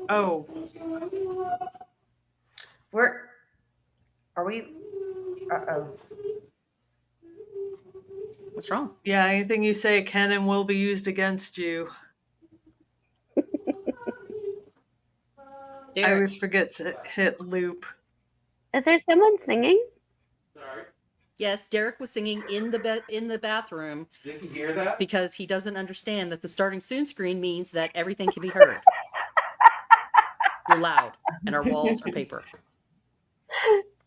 Oh, Where are we? Uh-oh. What's wrong? yeah, anything you say can and will be used against you. I Derek, always forget to hit loop. Is there someone singing? yes, Derek was singing in the bathroom Did you hear that? because he doesn't understand that the starting soon screen means that everything can be heard. You're loud, and our walls are paper.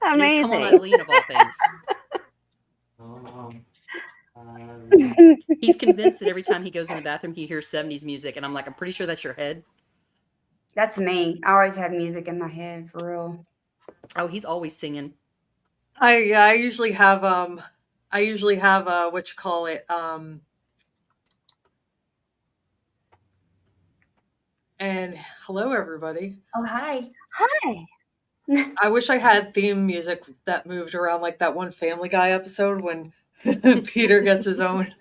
And it's come on Amazing. Eileen of all things. He's convinced that every time he goes in the bathroom, he hears 70s music, and I'm like, I'm pretty sure that's your head. That's me. I always have music in my head, for real. Oh, he's always singing. I usually have what you call it, and hello everybody. Oh, hi. Hi. I wish I had theme music that moved around like that one Family Guy episode when Peter gets his own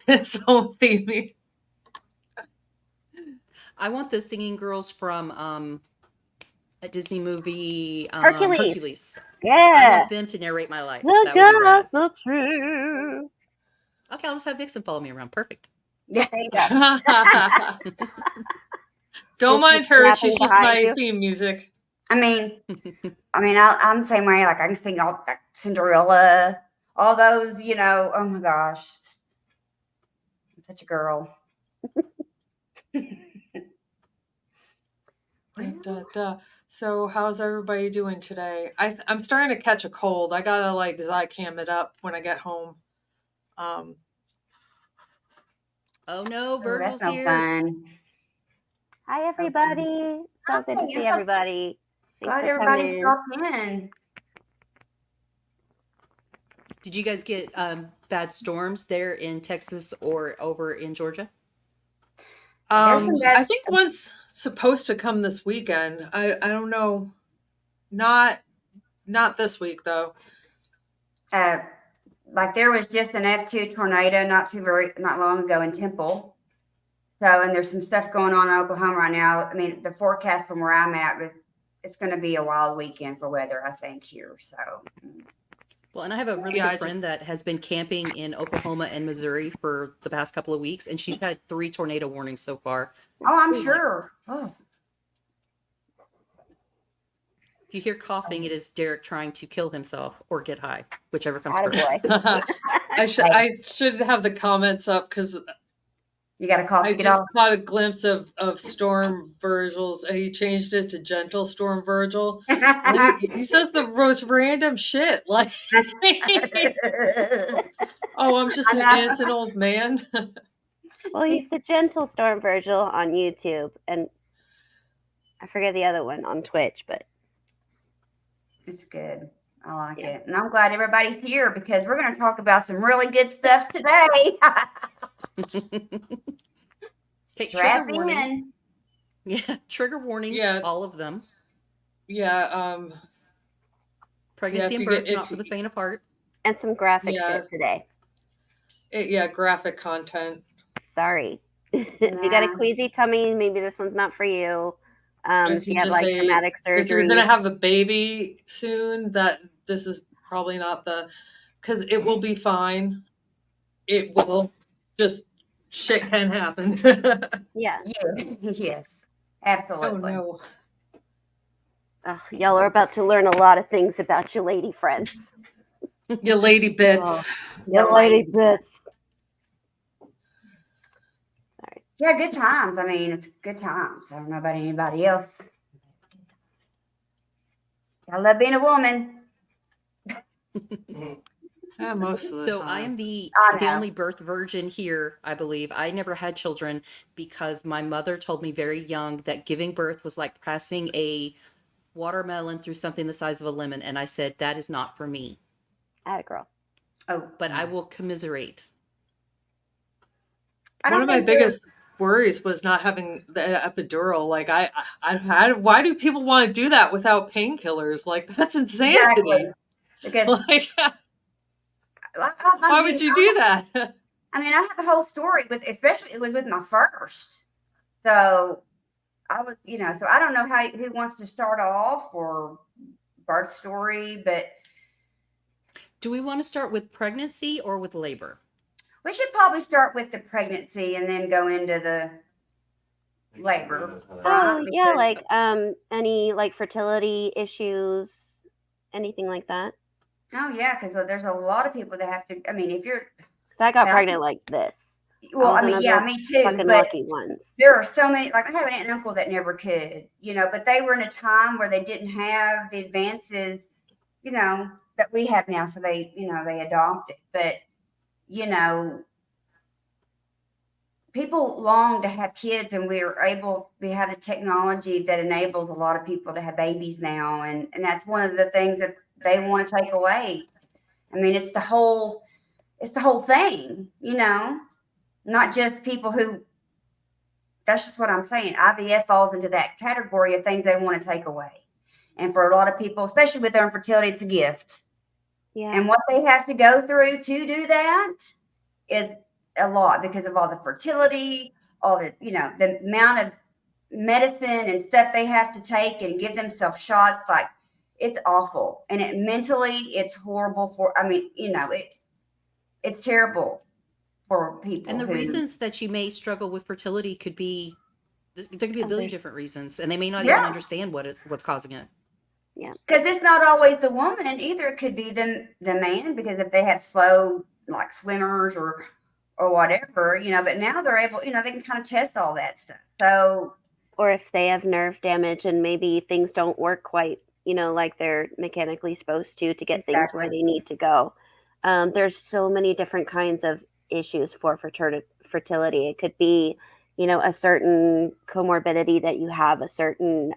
theme music. I want the singing girls from a Disney movie, Hercules. I Yeah. want them to narrate my life. The That would be rad. gospel true. Okay, I'll just have Vixen follow me around. Perfect. Yeah. There you go. Don't Just mind her. snapping She's just behind my you. theme music. I mean, I'm the same way. Like I can sing all like Cinderella, all those. Oh my gosh, I'm such a girl. So how's everybody doing today? I'm starting to catch a cold. I gotta like Zycam it up when I get home. Oh no, Oh, Virgil's that's no here. fun. Hi, everybody. So good to see Hi. everybody. Thanks Glad for everybody coming. dropped in. Did you guys get bad storms there in Texas or over in Georgia? There's some bad I think one's supposed to come this weekend. I don't know. Not this week though. Like there was just an F2 tornado not long ago in Temple. So, and there's some stuff going on in Oklahoma right now. I mean, the forecast from where I'm at, it's going to be a wild weekend for weather, I think, here. So, Well, and I have a really good friend that has been camping in Oklahoma and Missouri for the past couple of weeks, and she's had 3 tornado warnings so far. oh, I'm sure. Oh, If you hear coughing, it is Derek trying to kill himself or get high, whichever comes first. Attaboy. I should have the comments up because you got to cough I to get just off. caught a glimpse of Storm Virgil's. He changed it to Gentle Storm Virgil. He says the most random shit. Like, oh, I'm just an innocent old man. Well, he's the gentle Storm Virgil on YouTube, and I forget the other one on Twitch, but It's good. I like it. And I'm glad everybody's here because we're going to talk about some really good stuff today. Take Strap trigger warning. in. Yeah, trigger warnings, Yeah. all of them. Yeah. Pregnancy if and you birth, get- if not for you- the faint of heart. and some graphic Yeah. shit today. Graphic content. Sorry. If you got a Yeah. queasy tummy, maybe this one's not for you. If you have just like say- traumatic If you're surgery, gonna have a baby soon, that this is probably not because it will be fine. It will just shit can happen. yeah. Yes, absolutely. Oh no. Ugh, y'all are about to learn a lot of things about your lady friends. You lady bits. Your lady bits. Sorry. Yeah, good times. I mean, it's good times. I don't know about anybody else. I love being a woman. Yeah, most of the So time. I am the I know. only birth virgin here, I believe. I never had children because my mother told me very young that giving birth was like passing a watermelon through something the size of a lemon. And I said, that is not for me, Atta girl. Oh, but I will commiserate. I One don't of my think there's- biggest worries was not having the epidural. Like, I why do people want to do that without painkillers? Like, that's insanity. Exactly. Because Like, why would you do that? I mean, I have the whole story with, especially it was with my first. So I was, so I don't know who wants to start off or birth story, but Do we want to start with pregnancy or with labor? we should probably start with the pregnancy and then go into the labor. Oh Right? yeah, Because- like any like fertility issues, anything like that. Oh yeah, because there's a lot of people that have to. I mean, if you're, Because I got Yeah. pregnant like this. well, was I mean, one of yeah, the me too. Fucking But lucky ones. there are so many. Like I have an aunt and uncle that never could, but they were in a time where they didn't have the advances, that we have now. So they adopted. But you know, people long to have kids, and we have the technology that enables a lot of people to have babies now, and that's one of the things that they want to take away. I mean, it's the whole thing, not just people who. That's just what I'm saying. IVF falls into that category of things they want to take away, and for a lot of people, especially with their infertility, it's a gift. Yeah. And what they have to go through to do that is a lot because of all the fertility, all the amount of medicine and stuff they have to take and give themselves shots. Like it's awful. And it's horrible it's terrible for people. And the who, reasons that you may struggle with fertility could be, there could be a billion different reasons, and they may not even Yeah. understand what's causing it. because it's not always the woman either. It could be the man, because if they have slow like swimmers or whatever, but now they're able, they can kind of test all that stuff. So Or if they have nerve damage and maybe things don't work quite, like they're mechanically supposed to get things where Exactly. they need to go. There's so many different kinds of issues for fertility. It could be, a certain comorbidity that you have, a certain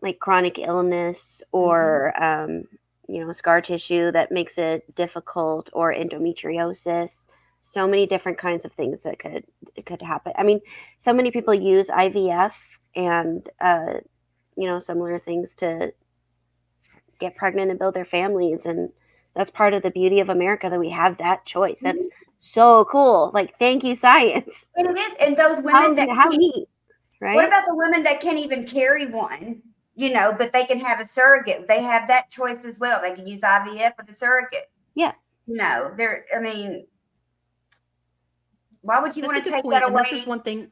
like chronic illness, or scar tissue that makes it difficult, or endometriosis. So many different kinds of things that could happen. I mean, so many people use IVF and similar things to get pregnant and build their families, and that's part of the beauty of America, that we have that choice. That's so cool. Like, thank you, science. and it is, and those women How neat, right? what about the women that can't even carry one? But they can have a surrogate. They have that choice as well. They can use IVF with a surrogate. Yeah. I mean, why would you That's want a to good take point. that And away this is one thing.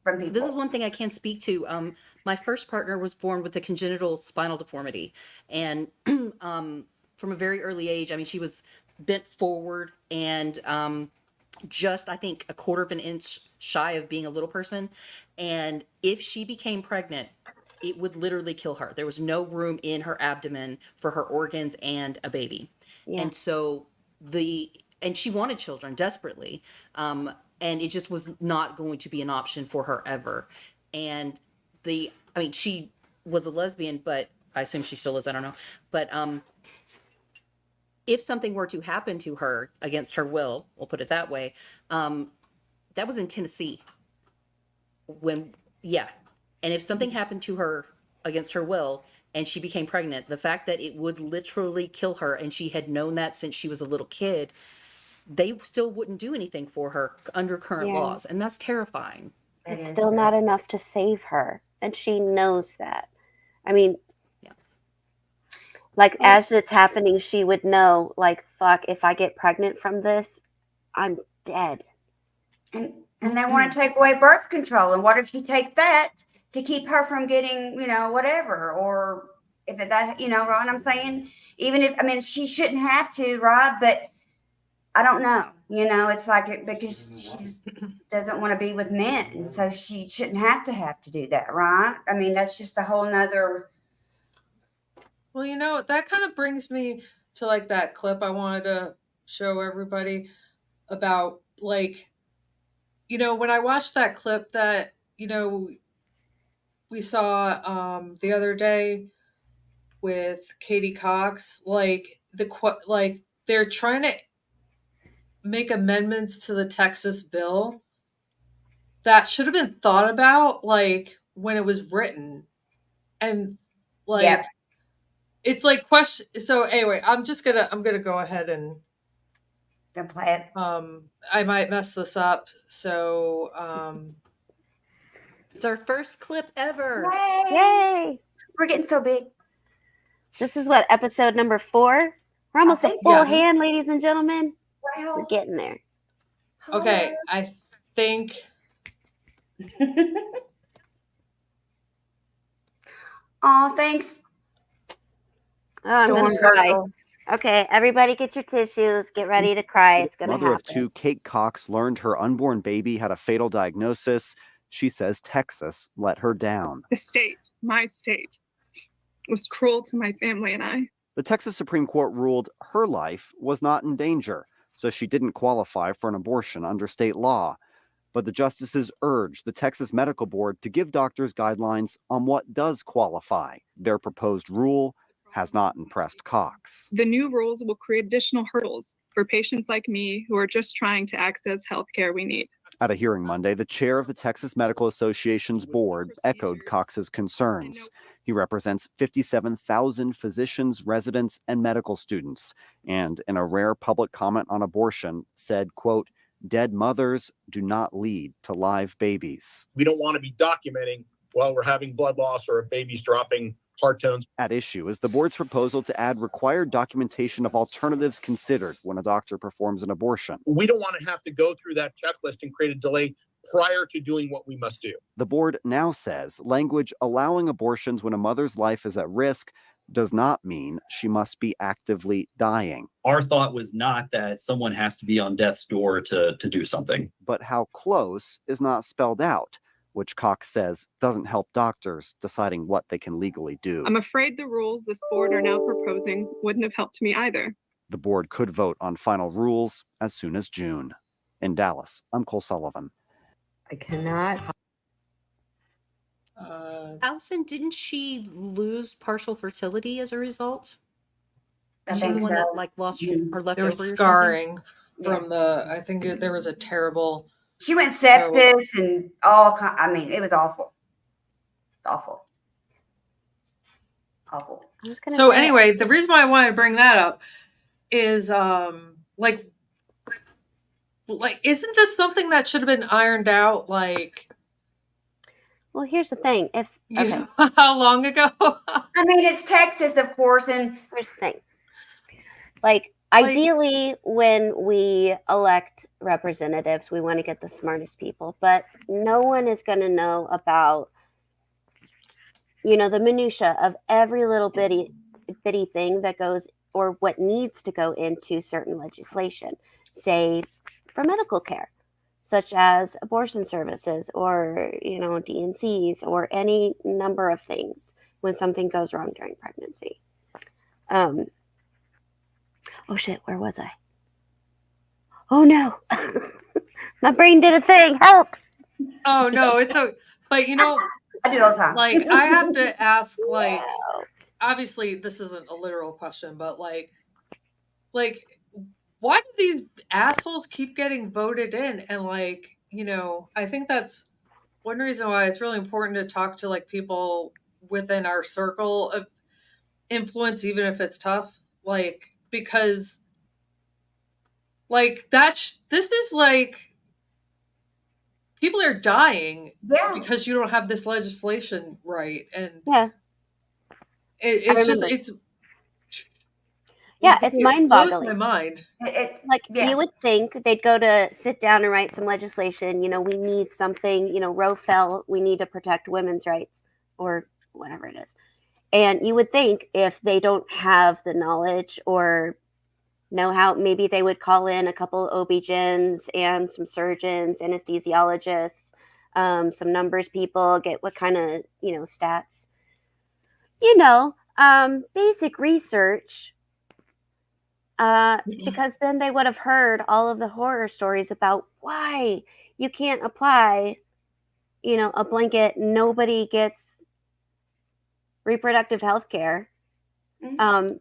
from people? This is one thing I can speak to. My first partner was born with a congenital spinal deformity, and from a very early age, I mean, she was bent forward and just, I think, a quarter of an inch shy of being a little person. And if she became pregnant, it would literally kill her. There was no room in her abdomen for her organs and a baby. Yeah. And so and she wanted children desperately. And it just was not going to be an option for her ever. And I mean, she was a lesbian, but I assume she still is. I don't know. But if something were to happen to her against her will, we'll put it that way, that was in Tennessee. And if something happened to her against her will and she became pregnant, the fact that it would literally kill her, and she had known that since she was a little kid, they still wouldn't do anything for her under current laws. And that's terrifying. It's still not enough to save her, and she knows that. I mean, like, as it's happening, she would know, like, fuck, if I get pregnant from this, I'm dead. And they want to take away birth control. And what if she takes that to keep her from getting, whatever? Or if that, right what I'm saying? Even if, I mean, she shouldn't have to, right? But I don't know. It's like because she doesn't want to be with men. So she shouldn't have to do that, right? I mean, that's just a whole nother. Well, that kind of brings me to like that clip I wanted to show everybody about, like, when I watched that clip that, we saw the other day with Katie Cox, like they're trying to make amendments to the Texas bill that should have been thought about like when it was written. And like it's like question. So anyway, I'm gonna go ahead and Don't play it. I might mess this up, so It's our first clip ever. Yay! Yay! We're getting so big. This is what, episode number 4? We're almost a think- full Yes. hand, ladies and gentlemen. We're Well, getting there. okay. I think Aw, thanks. Oh, I'm Storm gonna cry. Turtle. Okay, everybody get your tissues. Get ready to cry. It's gonna Mother happen. of 2, Kate Cox, learned her unborn baby had a fatal diagnosis. She says Texas let her down. The state, my state, was cruel to my family and I. The Texas Supreme Court ruled her life was not in danger, so she didn't qualify for an abortion under state law. But the justices urged the Texas Medical Board to give doctors guidelines on what does qualify. Their proposed rule has not impressed Cox. The new rules will create additional hurdles for patients like me who are just trying to access health care we need. At a hearing Monday, the chair of the Texas Medical Association's board echoed Cox's concerns. He represents 57,000 physicians, residents, and medical students, and in a rare public comment on abortion, said, quote, "Dead mothers do not lead to live babies." We don't want to be documenting while we're having blood loss or a baby's dropping heart tones. At issue is the board's proposal to add required documentation of alternatives considered when a doctor performs an abortion. We don't want to have to go through that checklist and create a delay prior to doing what we must do. The board now says language allowing abortions when a mother's life is at risk does not mean she must be actively dying. Our thought was not that someone has to be on death's door to do something. But how close is not spelled out, which Cox says doesn't help doctors deciding what they can legally do. I'm afraid the rules this board are now proposing wouldn't have helped me either. The board could vote on final rules as soon as June. In Dallas, I'm Cole Sullivan. I cannot. Allison, didn't she lose partial fertility as a result? I Is she the think one so. that like lost her leftover there or was something? scarring from I think there was a terrible. She went sepsis and I mean, it was awful. Awful. Awful. I was gonna So say, anyway, the reason why I wanted to bring that up is like isn't this something that should have been ironed out well, here's the thing. If you okay, know, how long ago? I mean, it's Texas, of course, and here's the thing. Like, ideally, when we elect representatives, we want to get the smartest people, but no one is going to know about, the minutia of every little bitty thing that goes or what needs to go into certain legislation, say for medical care, such as abortion services or, DNCs or any number of things when something goes wrong during pregnancy. Oh shit, where was I? Oh no. My brain did a thing. Help. Oh no, it's but I do it all the time. I have to ask Wow. obviously this isn't a literal question, but like why do these assholes keep getting voted in? And I think that's one reason why it's really important to talk to people within our circle of influence, even if it's tough, because this is people are dying Yeah. because you don't have this legislation right. And Yeah. it's just, remember. it's, Yeah, it's it mind-boggling. blows my mind. You would think they'd go to sit down and write some legislation. We need something, Roe fell, we need to protect women's rights or whatever it is. And you would think if they don't have the knowledge or know how, maybe they would call in a couple OB-GYNs and some surgeons, anesthesiologists, some numbers people, get what kind of, stats, basic research. Because then they would have heard all of the horror stories about why you can't apply, a blanket. Nobody gets reproductive health care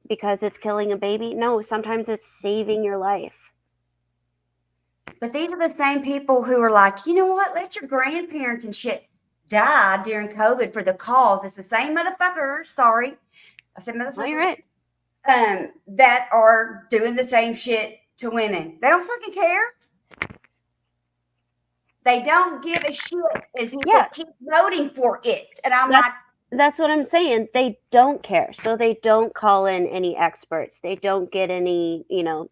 because it's killing a baby. No, sometimes it's saving your life. But these are the same people who are like, you know what? Let your grandparents and shit die during COVID for the cause. It's the same motherfuckers. Sorry. I said motherfuckers. Oh, you're right. That are doing the same shit to women. They don't fucking care. They don't give a shit, and people Yeah. keep voting for it. And I'm That's- like, That's what I'm saying. They don't care. So they don't call in any experts. They don't get any, but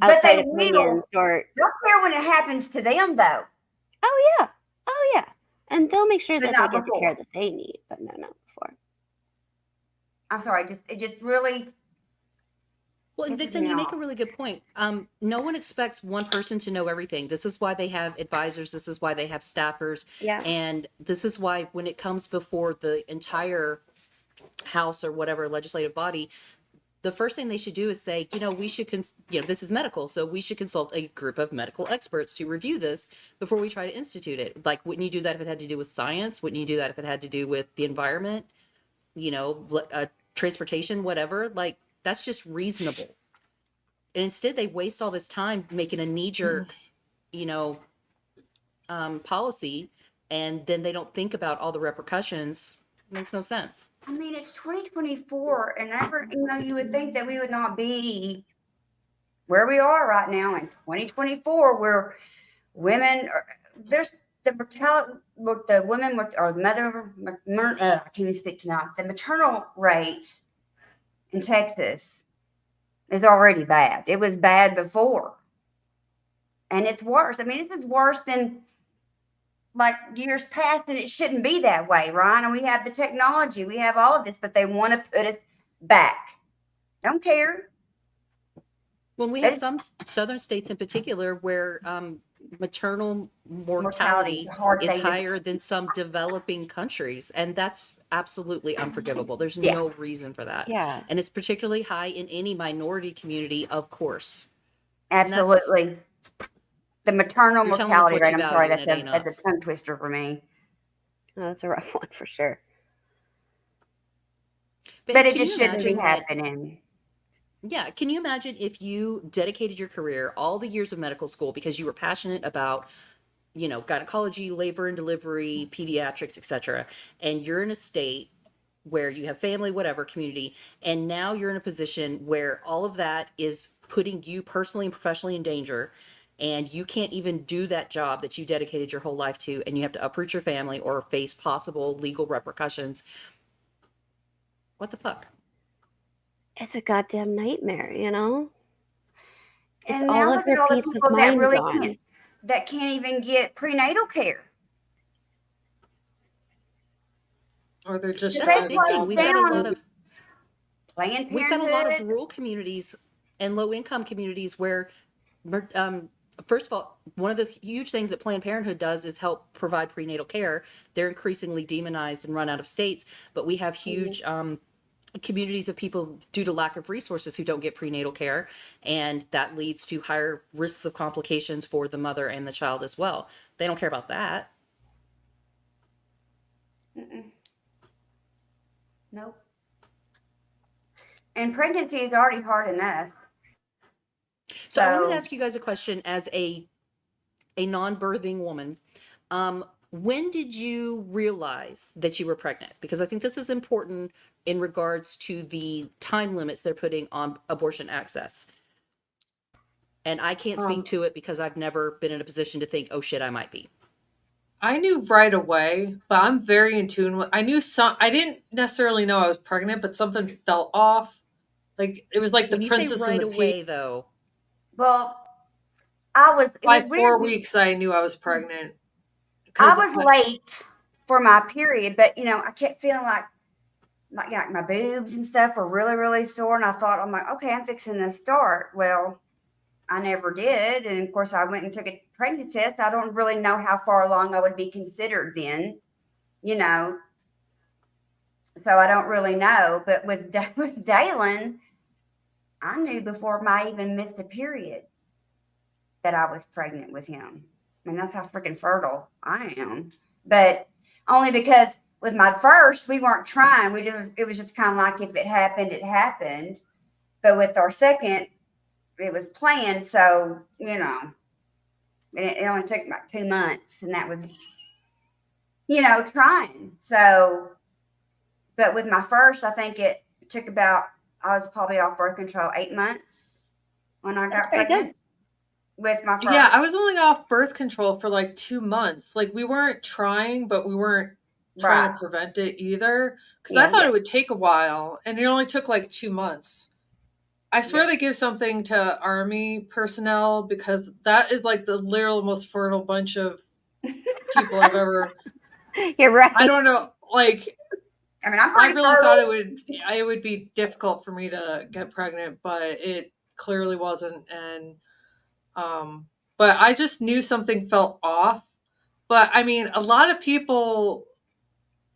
outside they will. opinions or, Don't care when it happens to them, though. oh yeah. And they'll make sure But that they not get the before. care that they need, but no, not before. I'm sorry, it just really. Well, and Pisses Vixen, me you make off. a really good point. No one expects one person to know everything. This is why they have advisors. This is why they have staffers. Yeah. And this is why when it comes before the entire House or whatever legislative body, the first thing they should do is say, we should, this is medical, so we should consult a group of medical experts to review this before we try to institute it. Like, wouldn't you do that if it had to do with science? Wouldn't you do that if it had to do with the environment, transportation, whatever? Like, that's just reasonable. And instead they waste all this time making a knee-jerk, policy, and then they don't think about all the repercussions. It makes no sense. I mean, it's 2024, and you would think that we would not be where we are right now in 2024, where women there's the mortality, the women or the mother, I can't even speak tonight. The maternal rate in Texas is already bad. It was bad before, and it's worse. I mean, this is worse than like years past, and it shouldn't be that way, right? And we have the technology, we have all of this, but they want to put it back. Don't care. Well, we have some southern states in particular where maternal mortality is higher than some developing countries, and that's absolutely unforgivable. There's no reason for that. Yeah. And it's particularly high in any minority community, of course. Absolutely. The maternal mortality rate, I'm sorry, value, and that's a tongue twister for me. Oh, that's a rough one for sure. But it just shouldn't be happening. Yeah. Can you imagine if you dedicated your career, all the years of medical school, because you were passionate about, gynecology, labor and delivery, pediatrics, etc., and you're in a state where you have family, whatever, community, and now you're in a position where all of that is putting you personally and professionally in danger, and you can't even do that job that you dedicated your whole life to, and you have to uproot your family or face possible legal repercussions. What the fuck? It's a goddamn nightmare, It's And all now of look your at all the peace of people that mind really gone. can't even get prenatal care. Or they're just That's the driving big thing. We've got a lot of Planned We've got a lot of Parenthood. rural communities and low income communities where, first of all, one of the huge things that Planned Parenthood does is help provide prenatal care. They're increasingly demonized and run out of states, but we have huge communities of people due to lack of resources who don't get prenatal care, and that leads to higher risks of complications for the mother and the child as well. They don't care about that. Nope. And pregnancy is already hard enough. So I wanted to ask you guys a question as a non-birthing woman. When did you realize that you were pregnant? Because I think this is important in regards to the time limits they're putting on abortion access. And I can't speak to it because I've never been in a position to think, oh shit, I might be. I knew right away, but I'm very in tune with. I didn't necessarily know I was pregnant, but something felt off. Like it was like the When you princess say right and the away, though. Well, I was by 4 weeks. I knew I was pregnant. I was late for my period, but I kept feeling like my boobs and stuff were really, really sore, and I thought, I'm like, okay, I'm fixing to start. Well, I never did, and of course, I went and took a pregnancy test. I don't really know how far along I would be considered then, so I don't really know. But with Dalen, I knew before I even missed a period that I was pregnant with him. I mean, that's how freaking fertile I am. But only because with my first, we weren't trying. It was just kind of like if it happened, it happened. But with our second, it was planned. So, it only took about 2 months, and that was, trying. So, but with my first, I think it took I was probably off birth control 8 months when I That's got pretty pregnant with my first. Yeah, I was only off birth control for like 2 months. Like we weren't trying, but we weren't trying Right. to prevent it either. Because I Yeah. thought it would take a while, and it only took like 2 months. I swear they give something to Army personnel because that is like the literal most fertile bunch of people I've ever. You're right. I don't know. Like I mean, I'm I pretty really fertile. thought it would be difficult for me to get pregnant, but it clearly wasn't. And but I just knew something felt off. But I mean, a lot of people.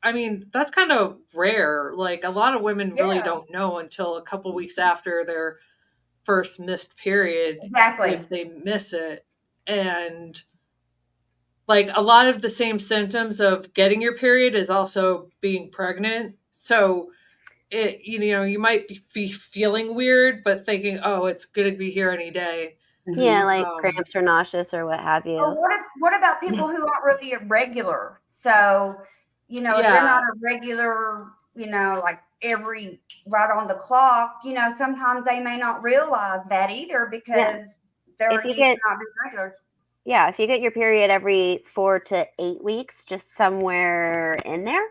I mean, that's kind of rare. Like a lot of women really Yeah. don't know until a couple weeks after their first missed period, Exactly. if they miss it. And like a lot of the same symptoms of getting your period is also being pregnant. So it, you know, you might be feeling weird, but thinking, oh, it's going to be here any day. Yeah, like Um, cramps or nauseous or what have you. Well, what about people who aren't really regular? So, you know, if they're Yeah. not a regular, you know, like every right on the clock, you know, sometimes they may not realize that either because they're If you used get- to not being regular. Yeah, if you get your period every 4 to 8 weeks, just somewhere in there,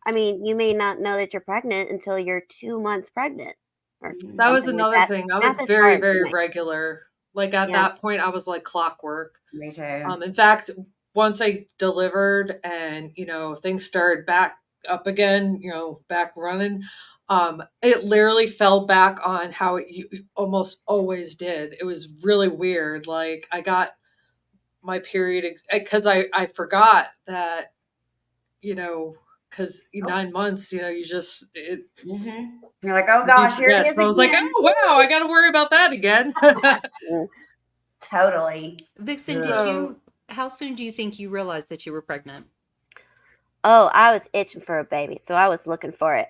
I mean, you may not know that you're pregnant until you're 2 months pregnant. Or That was something like another that. thing. I Math was is very, hard, very isn't it? regular. Like at Yeah. that point, I was like clockwork. Me too. In fact, once I delivered and, you know, things started back up again, you know, back running, it literally fell back on how it almost always did. It was really weird. Like I got my period because I forgot that, you know, because 9 months, you know, you just, You're like, oh you gosh, here forget. it is So I was like, again. oh, wow, I got to worry about that again. Totally. Vixen, how soon do you think you realized that you were pregnant? Oh, I was itching for a baby, so I was looking for it.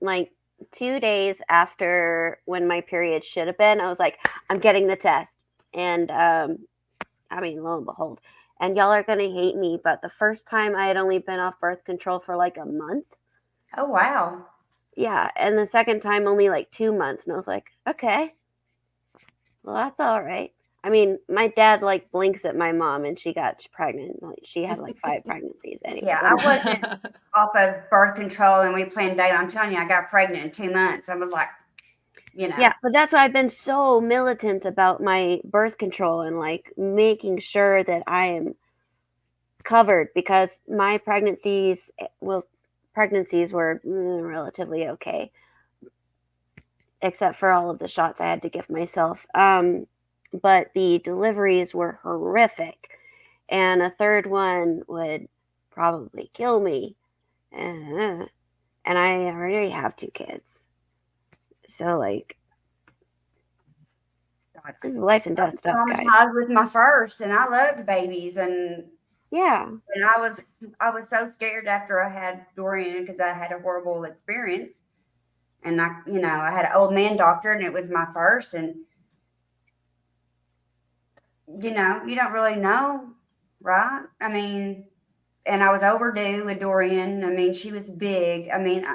Like 2 days after when my period should have been, I was like, I'm getting the test. And I mean, lo and behold. And y'all are gonna hate me, but the first time I had only been off birth control for like a month. Oh wow. Yeah, and the second time only like 2 months, and I was like, okay, well that's all right. I mean, my dad like blinks at my mom, and she got pregnant. Like she had like 5 pregnancies anyway. Yeah, I wasn't off of birth control, and we planned dating. I'm telling you, I got pregnant in 2 months. I was like, you know. Yeah, but that's why I've been so militant about my birth control and like making sure that I am covered because my pregnancies were relatively okay, except for all of the shots I had to give myself. But the deliveries were horrific, and a third one would probably kill me. And I already have 2 kids. So, like, this is life and death stuff, guys. Traumatized with my first, and I loved babies, and yeah, and I was so scared after I had Dorian because I had a horrible experience, and I had an old man doctor, and it was my first, and you don't really know, right? I mean, and I was overdue with Dorian. I mean, she was big. I mean,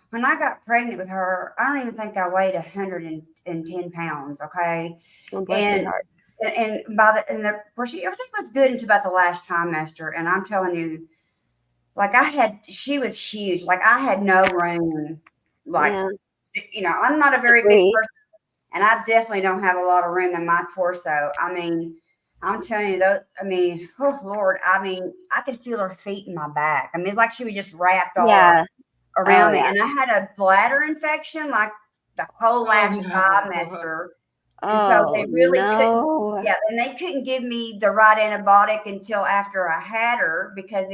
when I got pregnant with her, I don't even think I weighed 110 pounds. Okay. well, bless your heart. And of course, everything was good until about the last trimester. And I'm telling you, like she was huge. Like I had no room. Like, I'm not a very big person, and I definitely don't have a lot of room in my torso. I mean, I'm telling you though, I mean, oh Lord, I mean, I could feel her feet in my back. I mean, it's like she was just wrapped all around me. Yeah. And I had a bladder infection like the whole last trimester. And so they really couldn't, and they couldn't give me the right antibiotic until after I had her because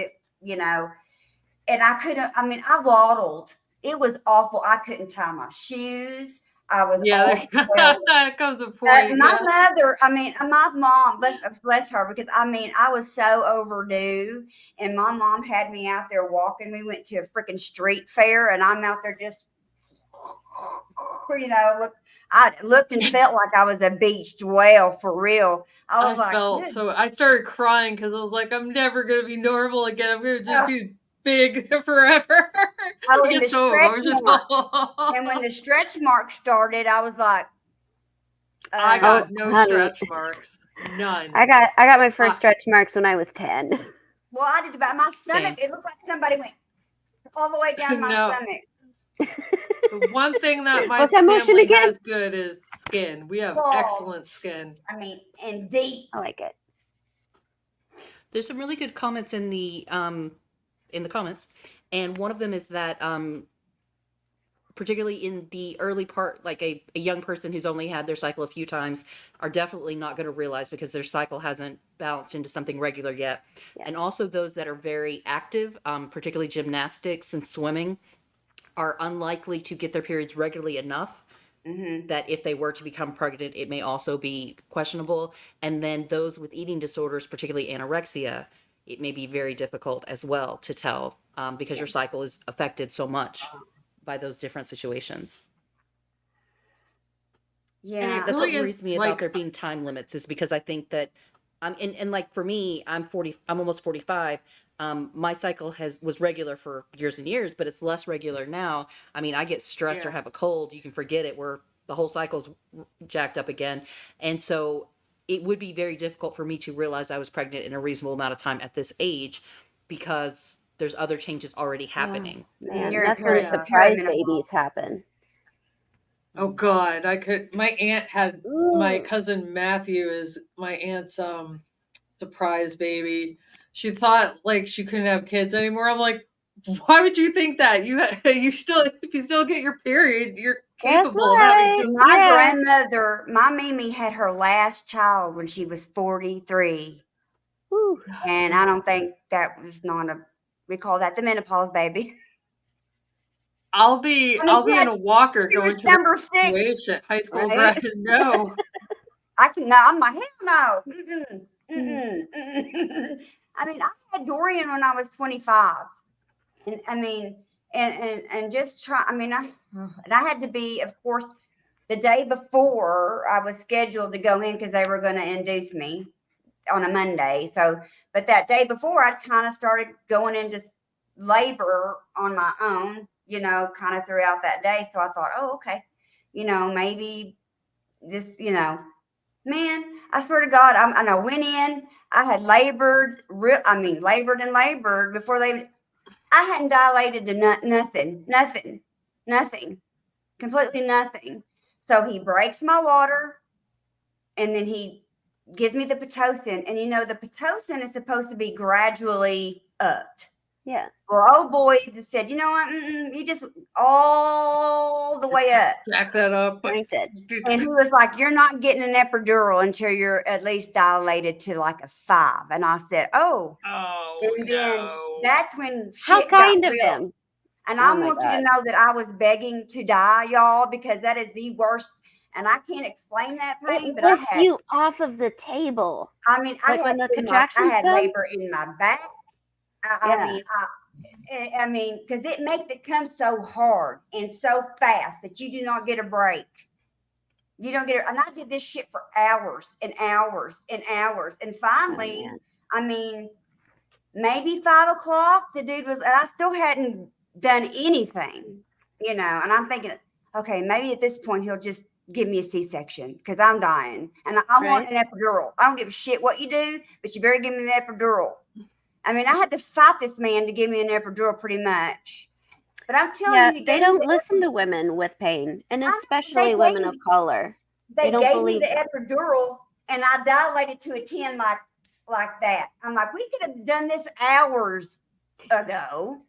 and I couldn't, I mean, I waddled. It was awful. I couldn't tie my shoes. I was that comes a point. My mother, I mean, my mom, bless her, because I mean, I was so overdue, and my mom had me out there walking. We went to a freaking street fair, and I'm out there just, I looked and felt like I was a beached whale for real. I started crying because I was like, I'm never gonna be normal again. I'm gonna just be big forever. And when the stretch mark started, I was like, I Uh, got no honey. stretch marks. None. I got my first Uh, stretch marks when I was 10. well, I did, but my stomach, Same. it looked like somebody went all the way down my No. stomach. The one thing that my What's that motion family again? has good is skin. We have Oh. excellent skin. I mean, and deep. I like it. There's some really good comments in the comments, and one of them is that particularly in the early part, like a young person who's only had their cycle a few times are definitely not going to realize because their cycle hasn't balanced into something regular yet. Yeah. And also those that are very active, particularly gymnastics and swimming, are unlikely to get their periods regularly enough that if they were to become pregnant, it may also be questionable. And then those with eating disorders, particularly anorexia, it may be very difficult as well to tell because your cycle is affected so much by those different situations. Yeah. That's really what worries is me like- about there being time limits, is because I think that and like for me, I'm almost 45. My cycle was regular for years and years, but it's less regular now. I mean, I get stressed or Yeah. have a cold, you can forget it, where the whole cycle's jacked up again. And so it would be very difficult for me to realize I was pregnant in a reasonable amount of time at this age because there's other changes already happening. Man, You're that's when Yeah. surprise perimenopause. babies happen. Oh God, my aunt had my Ooh. cousin Matthew is my aunt's surprise baby. She thought like she couldn't have kids anymore. I'm like, why would you think that? You still, if you still get your period, you're That's capable of having right. kids. My Yeah. grandmother, my Mimi had her last child when she was 43. Whew. And I don't think that was we call that the menopause baby. I'll be I mean, in a walker She going was to the number 6. graduation, high school Right? grad. No. I'm like, hell no. I mean, I had Dorian when I was 25. And I mean, and just try, I mean, and I had to be, of course, the day before I was scheduled to go in because they were going to induce me on a Monday. So, but that day before, I kind of started going into labor on my own, kind of throughout that day. So I thought, oh, okay, maybe this, man, I swear to God, I went in, I had labored, labored and labored before I hadn't dilated to nothing, completely nothing. So he breaks my water and then he gives me the Pitocin. And the Pitocin is supposed to be gradually upped. Yeah. Well, old boy just said, you know what? He just all the way up. Jack that up. But Cranked it. And he was like, you're not getting an epidural until you're at least dilated to like a 5. And I said, oh. Oh, And then no. that's when How shit got kind of real. him. And Oh I my want you God. to know that I was begging to die, y'all, because that is the worst. And I can't explain that pain, It but I lifts had, you off of the table. I mean, Like when the I contractions had come? labor in my back. Yeah. I mean, because it makes it come so hard and so fast that you do not get a break. You don't get it. And I did this shit for hours and hours and hours. And finally, man. I mean, maybe 5 o'clock, the dude was, and I still hadn't done anything, and I'm thinking, okay, maybe at this point he'll just give me a C-section because I'm dying and I want an epidural. I don't give a shit what you do, but you better give me the epidural. I mean, I had to fight this man to give me an epidural pretty much. But I'm telling you, They don't listen to women with pain, and especially women of color. They don't gave believe me the epidural and I dilated to a 10 like that. I'm like, we could have done this hours ago.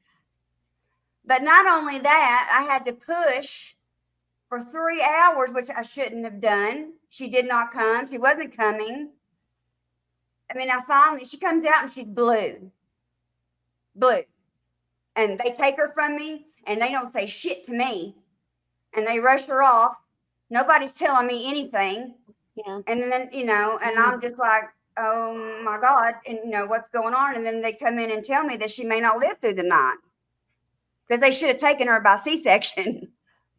But not only that, I had to push for 3 hours, which I shouldn't have done. She did not come. She wasn't coming. I mean, she comes out and she's blue. And they take her from me and they don't say shit to me. And they rush her off. Nobody's telling me anything. Yeah. And then, and I'm just like, oh my God, and what's going on? And then they come in and tell me that she may not live through the night because they should have taken her by C-section.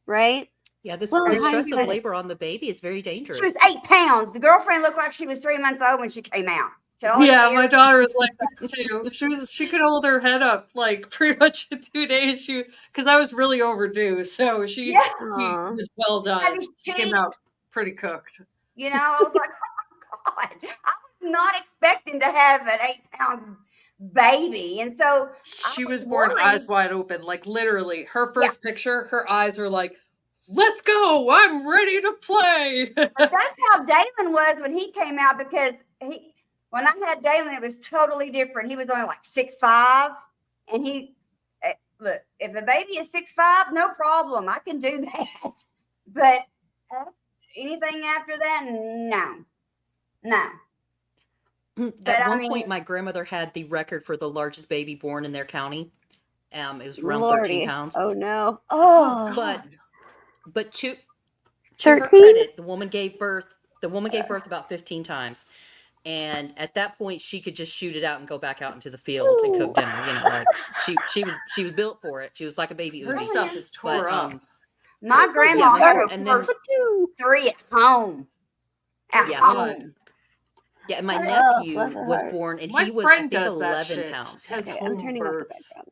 Right? Yeah, the Well, stress how of you labor on the baby is very dangerous. She was 8 pounds. The girlfriend looked like she was 3 months old when she came out. Yeah, my daughter was like that too. She could hold her head up like pretty much in 2 days. Because I was really overdue, so she Yeah. was well done. Have you She came checked? out pretty cooked. You know, I was like, oh my God, I was not expecting to have an 8-pound baby. And so She I was was born worried. eyes wide open, like literally. Her first picture, her eyes are like, "Let's go! I'm ready to play." But that's how Dalen was when he came out, because when I had Dalen, it was totally different. He was only like 6'5", and look, if the baby is 6'5", no problem, I can do that. But anything after that, no. At one point, my grandmother had the record for the largest baby born in their county. It was around 13 Lordy. pounds. Oh no. Oh, But God. but to her 13? credit, the woman gave birth about 15 times. And at that point, she could just shoot it out and go back out into the field and cook Ooh. dinner. You know, like she was built for it. She was like a baby Her Uzi. stuff is But tore up. My grandma yeah, had her and then first 3 at home. Yeah. Home. yeah, and my Oh, nephew bless her was heart. born, and My he was, I friend think, does that 11 shit. pounds. Has Okay, I'm home turning off the births. background.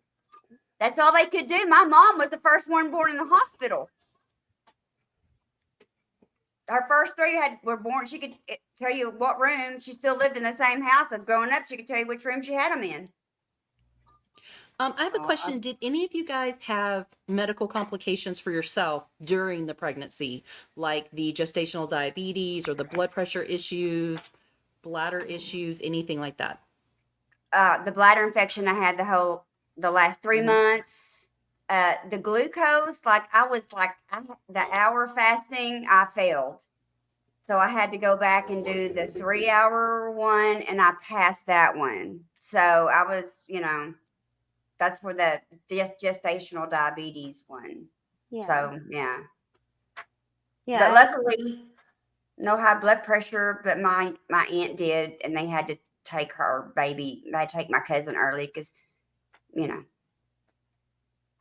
That's all they could do. My mom was the first one born in the hospital. Her first 3 were born. She could tell you what room. She still lived in the same house as growing up. She could tell you which room she had them in. I have a question. Did any of you guys have medical complications for yourself during the pregnancy, like the gestational diabetes or the blood pressure issues, bladder issues, anything like that? The bladder infection I had the last 3 months. The glucose, the hour fasting, I failed. So I had to go back and do the 3-hour one, and I passed that one. So I was, that's for the gestational diabetes one. Yeah. So yeah. Yeah. But luckily, no high blood pressure. But my aunt did, and they had to take her baby. They had to take my cousin early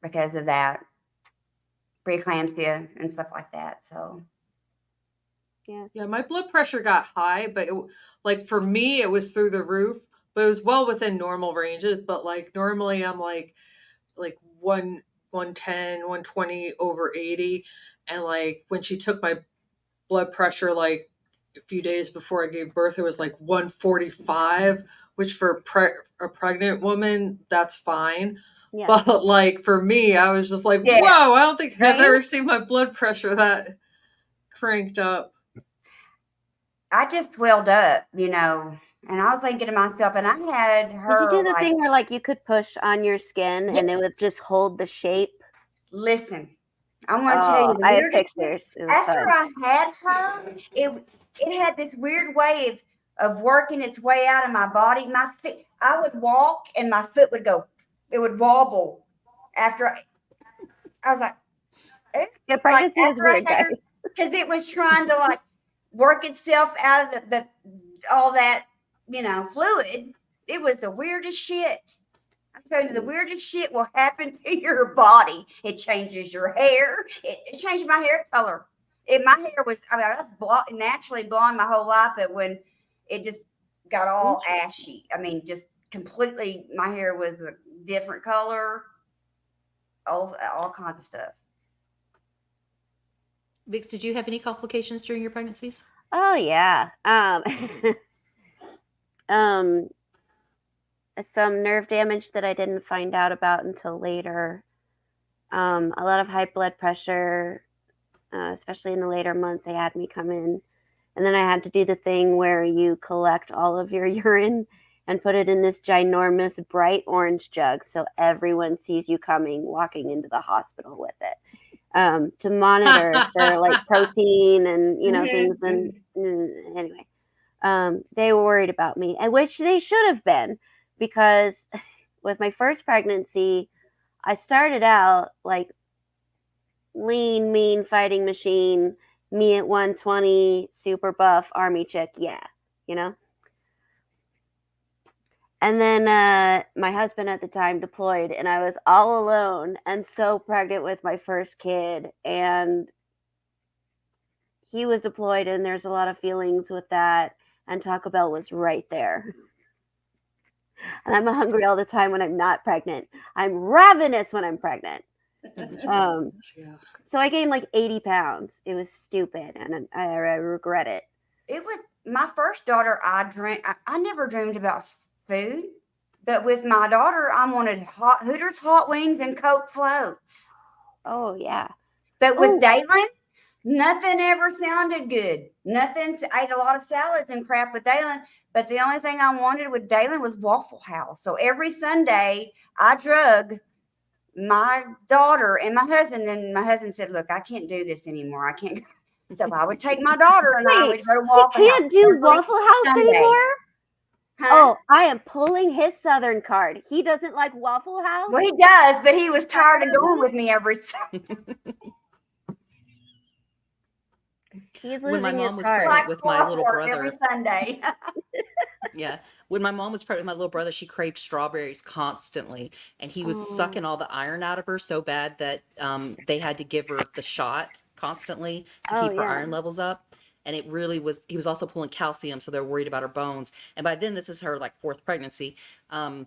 because of that preeclampsia and stuff like that. So Yeah, my blood pressure got high, but like for me, it was through the roof. But it was well within normal ranges. But like normally, I'm like 110, 120 over 80, and like when she took my blood pressure, like a few days before I gave birth, it was like 145, which for a pregnant woman, that's fine. Yeah. But like for me, I was just like, Yeah. whoa, I don't think I've Right? ever seen my blood pressure that cranked up. I just swelled up, and I was thinking to myself, and I had her. Did you do the thing where like you could push on your skin and it would just hold the shape? Listen, I want to tell you, I have pictures. It was after fun. I had her, it had this weird way of working its way out of my body. My feet, I would walk and my foot would go, it would wobble. After I was like, Yeah, pregnancy is weird, guys. Because it was trying to like work itself out of the all that fluid. It was the weirdest shit. I'm telling you, the weirdest shit will happen to your body. It changes your hair. It changed my hair color. My hair was, I was naturally blonde my whole life, but when it just got all ashy, just completely, my hair was a different color, all kinds of stuff. Vix, did you have any complications during your pregnancies? Oh yeah. Some nerve damage that I didn't find out about until later. A lot of high blood pressure, especially in the later months. They had me come in, and then I had to do the thing where you collect all of your urine and put it in this ginormous bright orange jug, so everyone sees you walking into the hospital with it. To monitor for like protein and things, and anyway, they were worried about me, and which they should have been, because with my first pregnancy, I started out like lean, mean fighting machine, me at 120, super buff army chick, And then my husband at the time deployed, and I was all alone and so pregnant with my first kid. And he was deployed, and there's a lot of feelings with that. And Taco Bell was right there. And I'm hungry all the time when I'm not pregnant. I'm ravenous when I'm pregnant. So I gained like 80 pounds. It was stupid, and I regret it. it was my first daughter. I never dreamed about food, but with my daughter, I wanted Hooters hot wings and Coke floats. Oh yeah. But with Oh. Dalen, nothing ever sounded good. Nothing. I ate a lot of salads and crap with Dalen, but the only thing I wanted with Dalen was Waffle House. So every Sunday, I drug my daughter and my husband. And my husband said, "Look, I can't do this anymore. I can't." So I would take my daughter and I would go to Waffle He House. can't do every Waffle House Sunday. anymore? Huh? Oh, I am pulling his Southern card. He doesn't like Waffle House? Well, he does, but he was tired of going with me every Sunday. He's When my losing his mom was card. pregnant with my little Every brother, Sunday. yeah, when my mom was pregnant with my little brother, she craved strawberries constantly, and he was sucking all the iron out of her so bad that they had to give her the shot constantly to Oh, keep her yeah. iron levels up. And it really was, he was also pulling calcium, so they're worried about her bones. And by then, this is her like fourth pregnancy. And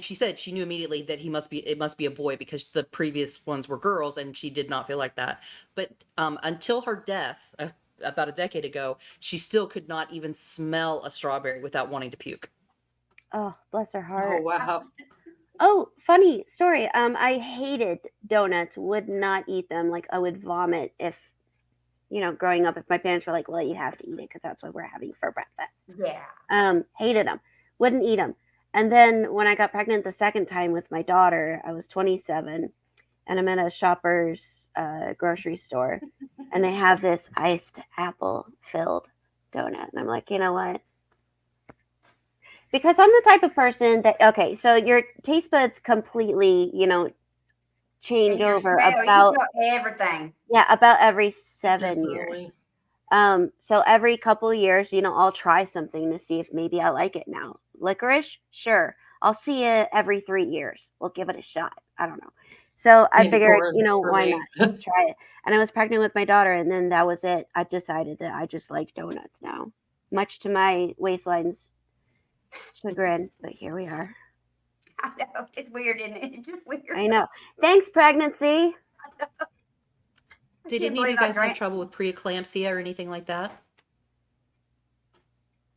she said she knew immediately that it must be a boy because the previous ones were girls, and she did not feel like that. But until her death, about a decade ago, she still could not even smell a strawberry without wanting to puke. Oh, bless her heart. Oh wow. Oh, funny story. I hated donuts, would not eat them. Like I would vomit if, growing up, if my parents were like, well, you have to eat it because that's what we're having for breakfast. Yeah. Hated them, wouldn't eat them. And then when I got pregnant the second time with my daughter, I was 27 and I'm in a Shoppers grocery store and they have this iced apple filled donut. And I'm like, you know what? Because I'm the type of person that, okay, so your taste buds completely, change And your over smell, you about, smell everything. yeah, about every 7 Definitely. years. So every couple of years, I'll try something to see if maybe I like it now. Licorice, sure. I'll see it every 3 years. We'll give it a shot. I don't know. So I Candy figured, corn for why me. not try it? And I was pregnant with my daughter, and then that was it. I decided that I just like donuts now, much to my waistline's chagrin. But here we are. I know. It's weird, isn't it? It's just weird. I know. Thanks, pregnancy. Did any of you guys have trouble with preeclampsia or anything like that?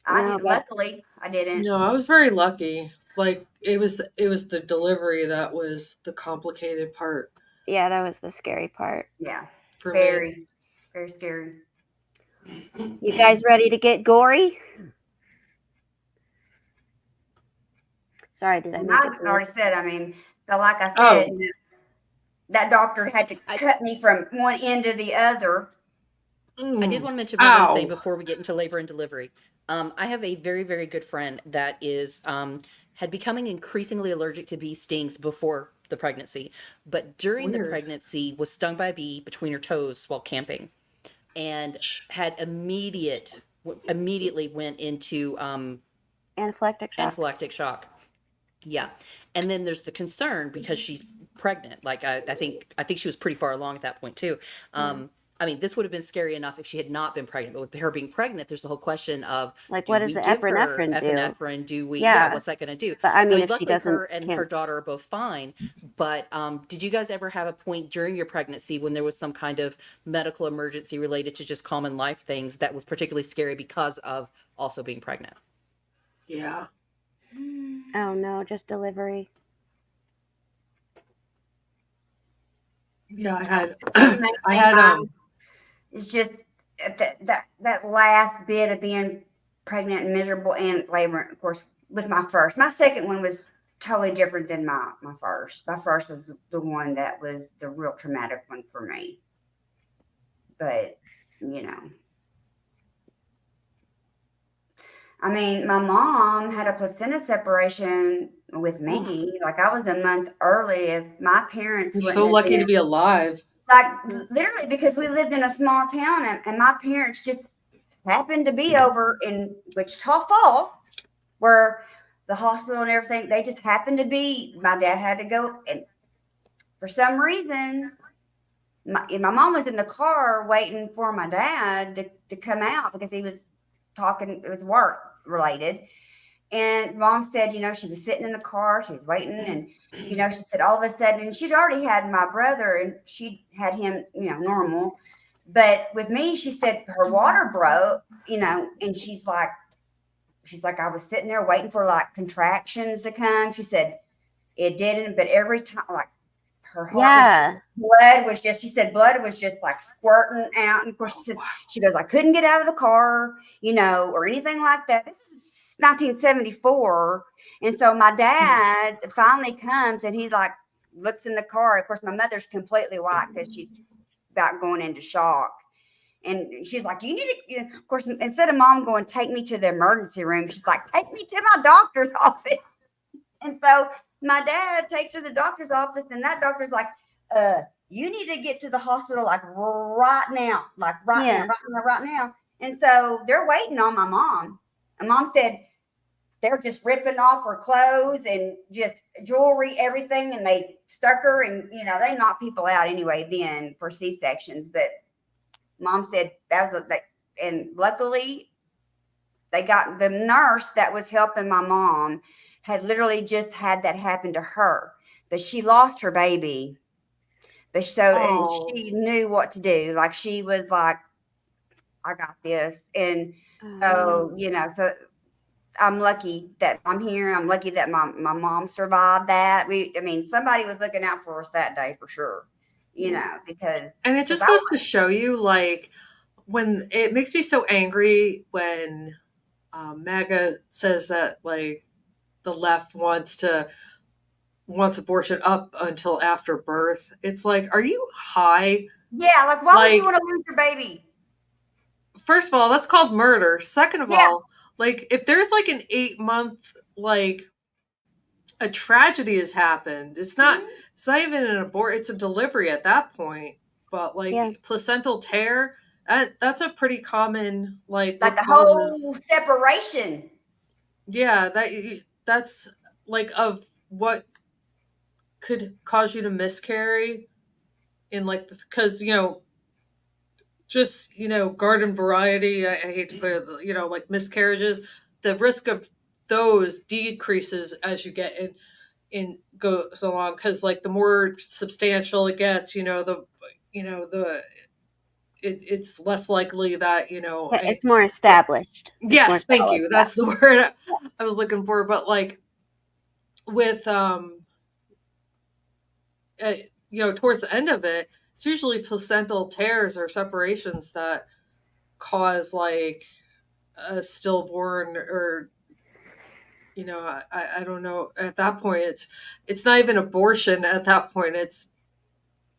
No, but- Luckily, I didn't. No, I was very lucky. Like it was the delivery that was the complicated part Yeah, that was the scary part. Yeah. for me. Very, very scary. You guys ready to get gory? Sorry, did I make I it clear? already said, I mean, but like I Oh. said, that doctor had to cut me from one end to the other. I did want to mention one Ow. other thing before we get into labor and delivery. I have a very, very good friend that is had becoming increasingly allergic to bee stings before the pregnancy, but during the Weird. pregnancy was stung by a bee between her toes while camping, and had immediately went into Anaphylactic shock. anaphylactic shock. Yeah, and then there's the concern because she's pregnant. Like I think she was pretty far along at that point too. I mean, this would have been scary enough if she had not been pregnant, but with her being pregnant, there's the whole question of Like, what does the epinephrine do? epinephrine? Do we? Yeah. Yeah, what's that going to do? But I mean, if she luckily doesn't, her and her daughter are both fine. But did you guys ever have a point during your pregnancy when there was some kind of medical emergency related to just common life things that was particularly scary because of also being pregnant? Yeah. Oh no, just delivery. Yeah, I had It's just that last bit of being pregnant and miserable and labor, of course, with my first. My second one was totally different than my first. My first was the one that was the real traumatic one for me. But, I mean, my mom had a placenta separation with me. Like I was a month early. If my parents You're wouldn't so have lucky been- to be alive. like literally because we lived in a small town and my parents just happened to be over in Wichita Falls where the hospital and everything, they just happened to be. My dad had to go, and for some reason my mom was in the car waiting for my dad to come out because he was talking, it was work related. And mom said, she was sitting in the car, she was waiting, and, she said all of a sudden, and she'd already had my brother, and she had him, normal. But with me, she said her water broke, and she's like, I was sitting there waiting for like contractions to come. She said it didn't, but every time, like her heart, she said blood was just like squirting out. And of course, she goes, I couldn't get out of the car, or anything like that. This is 1974. And so my dad finally comes and he's like, looks in the car. Of course, my mother's completely white because she's about going into shock. And she's like, you need to, of course, instead of mom going, take me to the emergency room, she's like, take me to my doctor's office. And so my dad takes her to the doctor's office, and that doctor's like, you need to get to the hospital like right now, right now. And so they're waiting on my mom. And mom said they're just ripping off her clothes and just jewelry, everything. And they stuck her, and, they knock people out anyway then for C-sections. But mom said that was and luckily they got the nurse that was helping my mom had literally just had that happen to her, but she lost her baby. But and she knew what to do. Like she was like, I got this. And so, so I'm lucky that I'm here. I'm lucky that my mom survived that. Somebody was looking out for us that day for sure, because. And it just goes to show you, like, when it makes me so angry when MAGA says that, like, the left wants abortion up until after birth. It's like, are you high? Yeah, like why would you want to lose your baby? First of all, that's called murder. Second of all, like if there's like an 8-month, like a tragedy has happened, it's not even an abortion, it's a delivery at that point. But like placental tear, that's a pretty common like a whole separation. Yeah, that's like of what could cause you to miscarry in like because just garden variety. I hate to put it, like miscarriages. The risk of those decreases as you get in goes along because like the more substantial it gets, it's less likely that it's more established. Yes, thank you. That's the word I was looking for. But like with towards the end of it, it's usually placental tears or separations that cause like a stillborn or I don't know. At that point, it's not even abortion. At that point, it's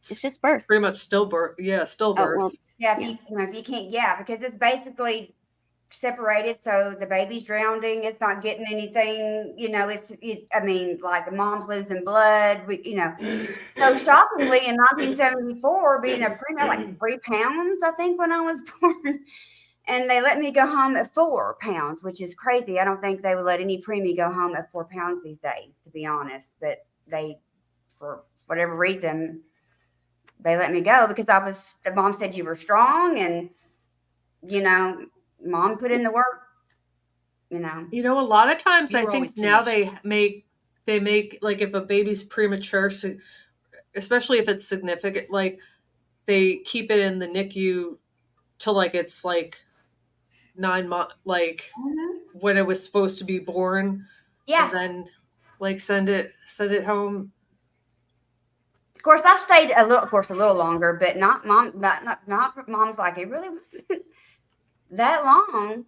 just birth. Pretty much stillbirth. Yeah, stillbirth. If you can't, because it's basically separated, so the baby's drowning. It's not getting anything. Like the mom's losing blood. So shockingly, in 1974, being a preemie, like 3 pounds, I think, when I was born. And they let me go home at 4 pounds, which is crazy. I don't think they would let any preemie go home at 4 pounds these days, to be honest. But they, for whatever reason, they let me go because the mom said you were strong and, mom put in the work, a lot of times I think now they make like if a baby's premature, especially if it's significant, like they keep it in the NICU till like it's like 9 months, like when it was supposed to be born. Yeah. And then like send it home. Of course, I stayed a little longer, but not mom. Not mom's like it really wasn't that long,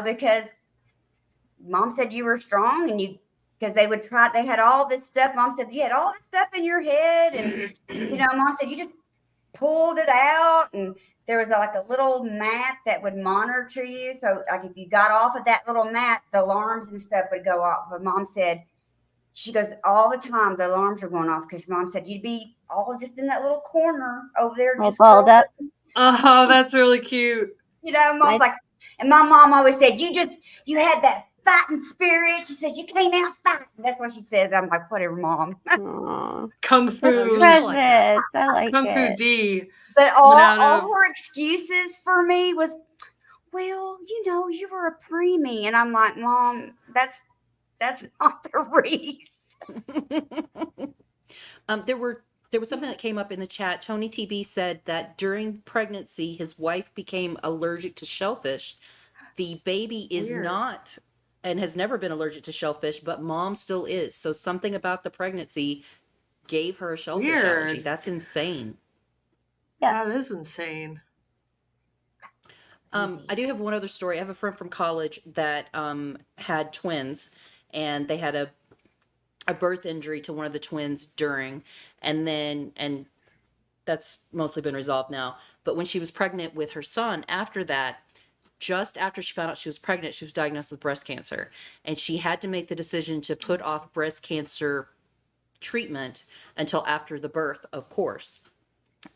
because mom said you were strong and because they had all this stuff. Mom said you had all this stuff in your head, and mom said you just pulled it out, and there was like a little mat that would monitor you. So like if you got off of that little mat, the alarms and stuff would go off. But mom said, she goes, all the time the alarms are going off because mom said you'd be all just in that little corner over there. All balled up. Oh, that's really cute. Mom's like, and my mom always said, you had that fighting spirit. She said, you came out fighting. That's what she says. I'm like, whatever, mom. Kung Fu. I like Kung Fu D. But all her excuses for me was, well, you were a preemie. And I'm like, Mom, that's not the reason. There were There was something that came up in the chat. Tony TB said that during pregnancy, his wife became allergic to shellfish. The baby is Weird. not and has never been allergic to shellfish, but mom still is. So something about the pregnancy gave her a shellfish allergy. Weird. That's insane. Yeah. That is insane. I do have one other story. I have a friend from college that had twins, and they had a birth injury to one of the twins during, and that's mostly been resolved now. But when she was pregnant with her son, after that, just after she found out she was pregnant, she was diagnosed with breast cancer, and she had to make the decision to put off breast cancer treatment until after the birth, of course.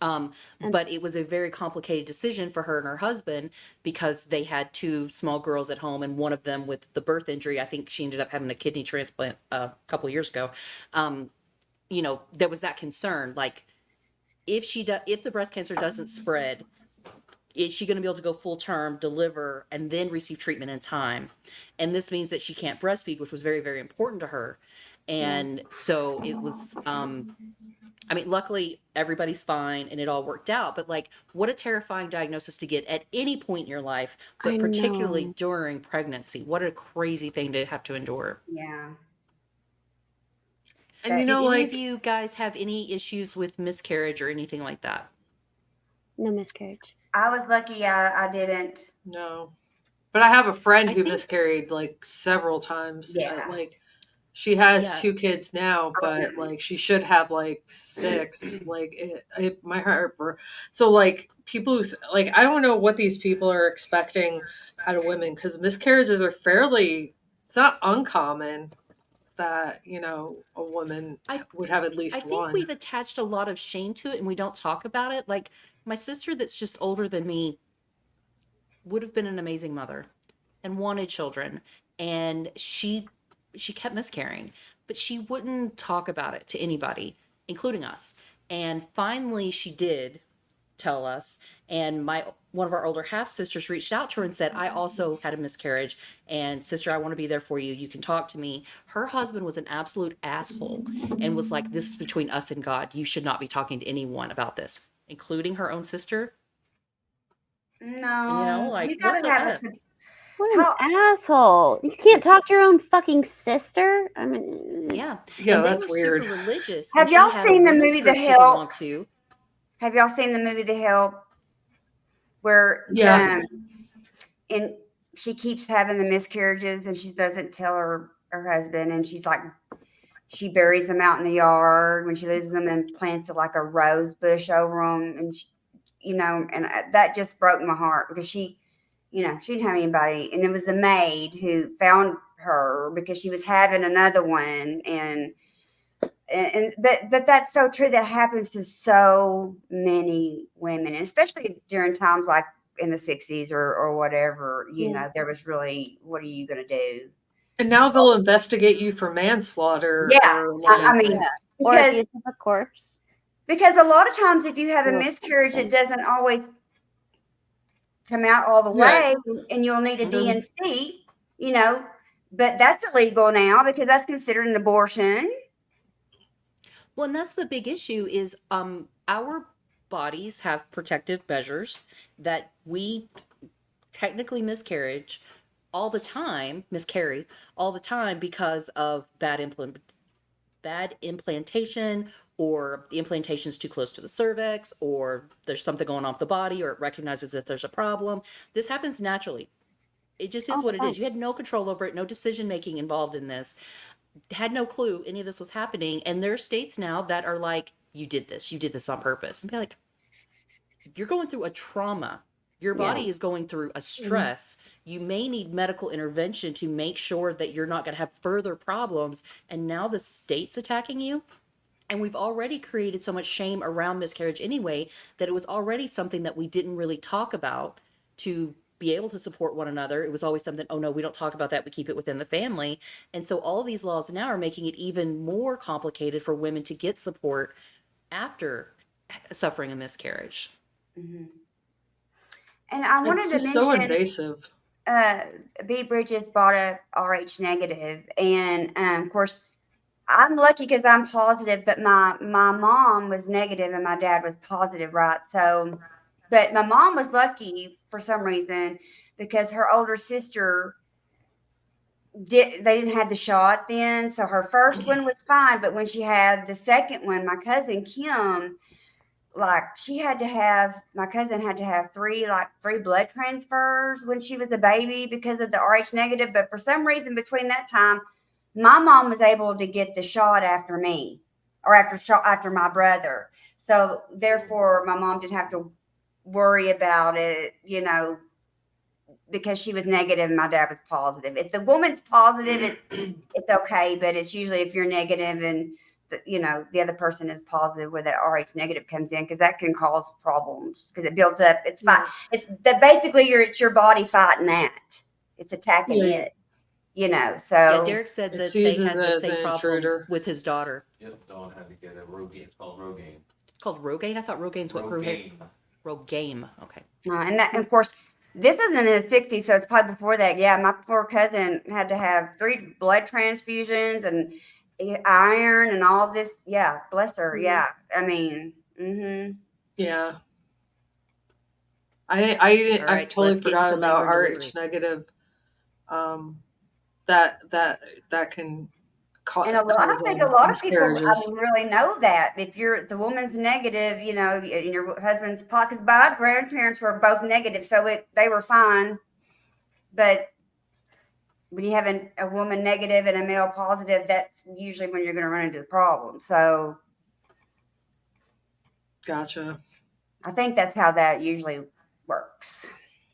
But it was a very complicated decision for her and her husband because they had two small girls at home, and one of them with the birth injury, I think she ended up having a kidney transplant a couple years ago. There was that concern, like if the breast cancer doesn't spread, is she going to be able to go full term, deliver, and then receive treatment in time? And this means that she can't breastfeed, which was very, very important to her. And so it was, luckily everybody's fine and it all worked out, but like, what a terrifying diagnosis to get at any point in your life, but I particularly know. during pregnancy. What a crazy thing to have to endure. Yeah. And Did any like of you guys have any issues with miscarriage or anything like that? No miscarriage. I was lucky I didn't. no. But I have a friend I who think- miscarried like several times. Yeah. Like she has Yeah. 2 kids now, but like she should have like 6. Like my heart broke. So like people who like I don't know what these people are expecting out of women, because miscarriages are it's not uncommon that a woman would have at least I think one. we've attached a lot of shame to it and we don't talk about it. Like my sister that's just older than me would have been an amazing mother and wanted children, and she kept miscarrying, but she wouldn't talk about it to anybody, including us. And finally she did tell us, and one of our older half sisters reached out to her and said, I also had a miscarriage, and sister, I want to be there for you, you can talk to me. Her husband was an absolute asshole and was like, this is between us and God, you should not be talking to anyone about this, including her own sister. No. Like, you gotta have What an asshole. You can't talk to your own fucking sister? I mean, yeah, Yeah, and they that's were weird. super religious. Have and she y'all had a seen the women's movie The group she Help? belonged to. Have y'all seen the movie The Help? Where Yeah. and she keeps having the miscarriages and she doesn't tell her husband, and she's like, she buries them out in the yard when she loses them and plants like a rose bush over them, and and that just broke my heart because she didn't have anybody, and it was the maid who found her because she was having another one, but that's so true. That happens to so many women, and especially during times like in the 60s or whatever, there was really, what are you going to do? And now they'll investigate you for manslaughter. Yeah. Or like, I mean, or because, abuse of a corpse. because a lot of times if you have a Or- miscarriage, it doesn't always come out all the way, and you'll need a DNC, but that's illegal now because that's considered an abortion. Well, and that's the big issue is our bodies have protective measures that we technically miscarry all the time because of bad implantation, or the implantation's too close to the cervix, or there's something going on with the body, or it recognizes that there's a problem. This happens naturally. It just is what it is. You had no control over it, no decision making involved in this. Had no clue any of this was happening, and there are states now that are like, you did this on purpose. And be like, you're going through a trauma, your body is going through a stress, you may need medical intervention to make sure that you're not going to have further problems, and now the state's attacking you. And we've already created so much shame around miscarriage anyway, that it was already something that we didn't really talk about to be able to support one another. It was always something, oh no, we don't talk about that, we keep it within the family. And so all of these laws now are making it even more complicated for women to get support after suffering a miscarriage. Mm-hmm. And I wanted to mention, so invasive. B. Bridges brought up RH negative, and of course I'm lucky because I'm positive, but my mom was negative and my dad was positive, right? So, but my mom was lucky for some reason because her older sister they didn't have the shot then, so her first one was fine. But when she had the second one, my cousin Kim, like she had to have my cousin had to have three blood transfers when she was a baby because of the Rh negative. But for some reason between that time, my mom was able to get the shot after me or after my brother. So therefore my mom didn't have to worry about it, because she was negative and my dad was positive. If the woman's positive, it's okay, but it's usually if you're negative and the other person is positive, where that Rh negative comes in, because that can cause problems because it builds up. It's fight. It's that basically it's your body fighting that. It's attacking Yeah. it. Yeah, So Derek said It that sees they it had the as same an problem intruder. with his daughter. Yep, Dawn had to get a Rogaine. It's called Rogaine. It's called Rogaine. I thought Rogaine's what grew hair. Rogaine. Rogaine. Okay. and of course, this was in the 60s, so it's probably before that. Yeah, my poor cousin had to have 3 blood transfusions and iron and all this. Yeah, bless her. Mhm. Yeah, I mean, Yeah. All I've right, totally let's get forgot into labor about and Rh delivery. negative. That can and I cause don't think a lot of people, miscarriages. really know that. If the woman's negative, and your husband's because my grandparents were both negative, so they were fine. But when you have a woman negative and a male positive, that's usually when you're going to run into the problem. So Gotcha. I think that's how that usually works.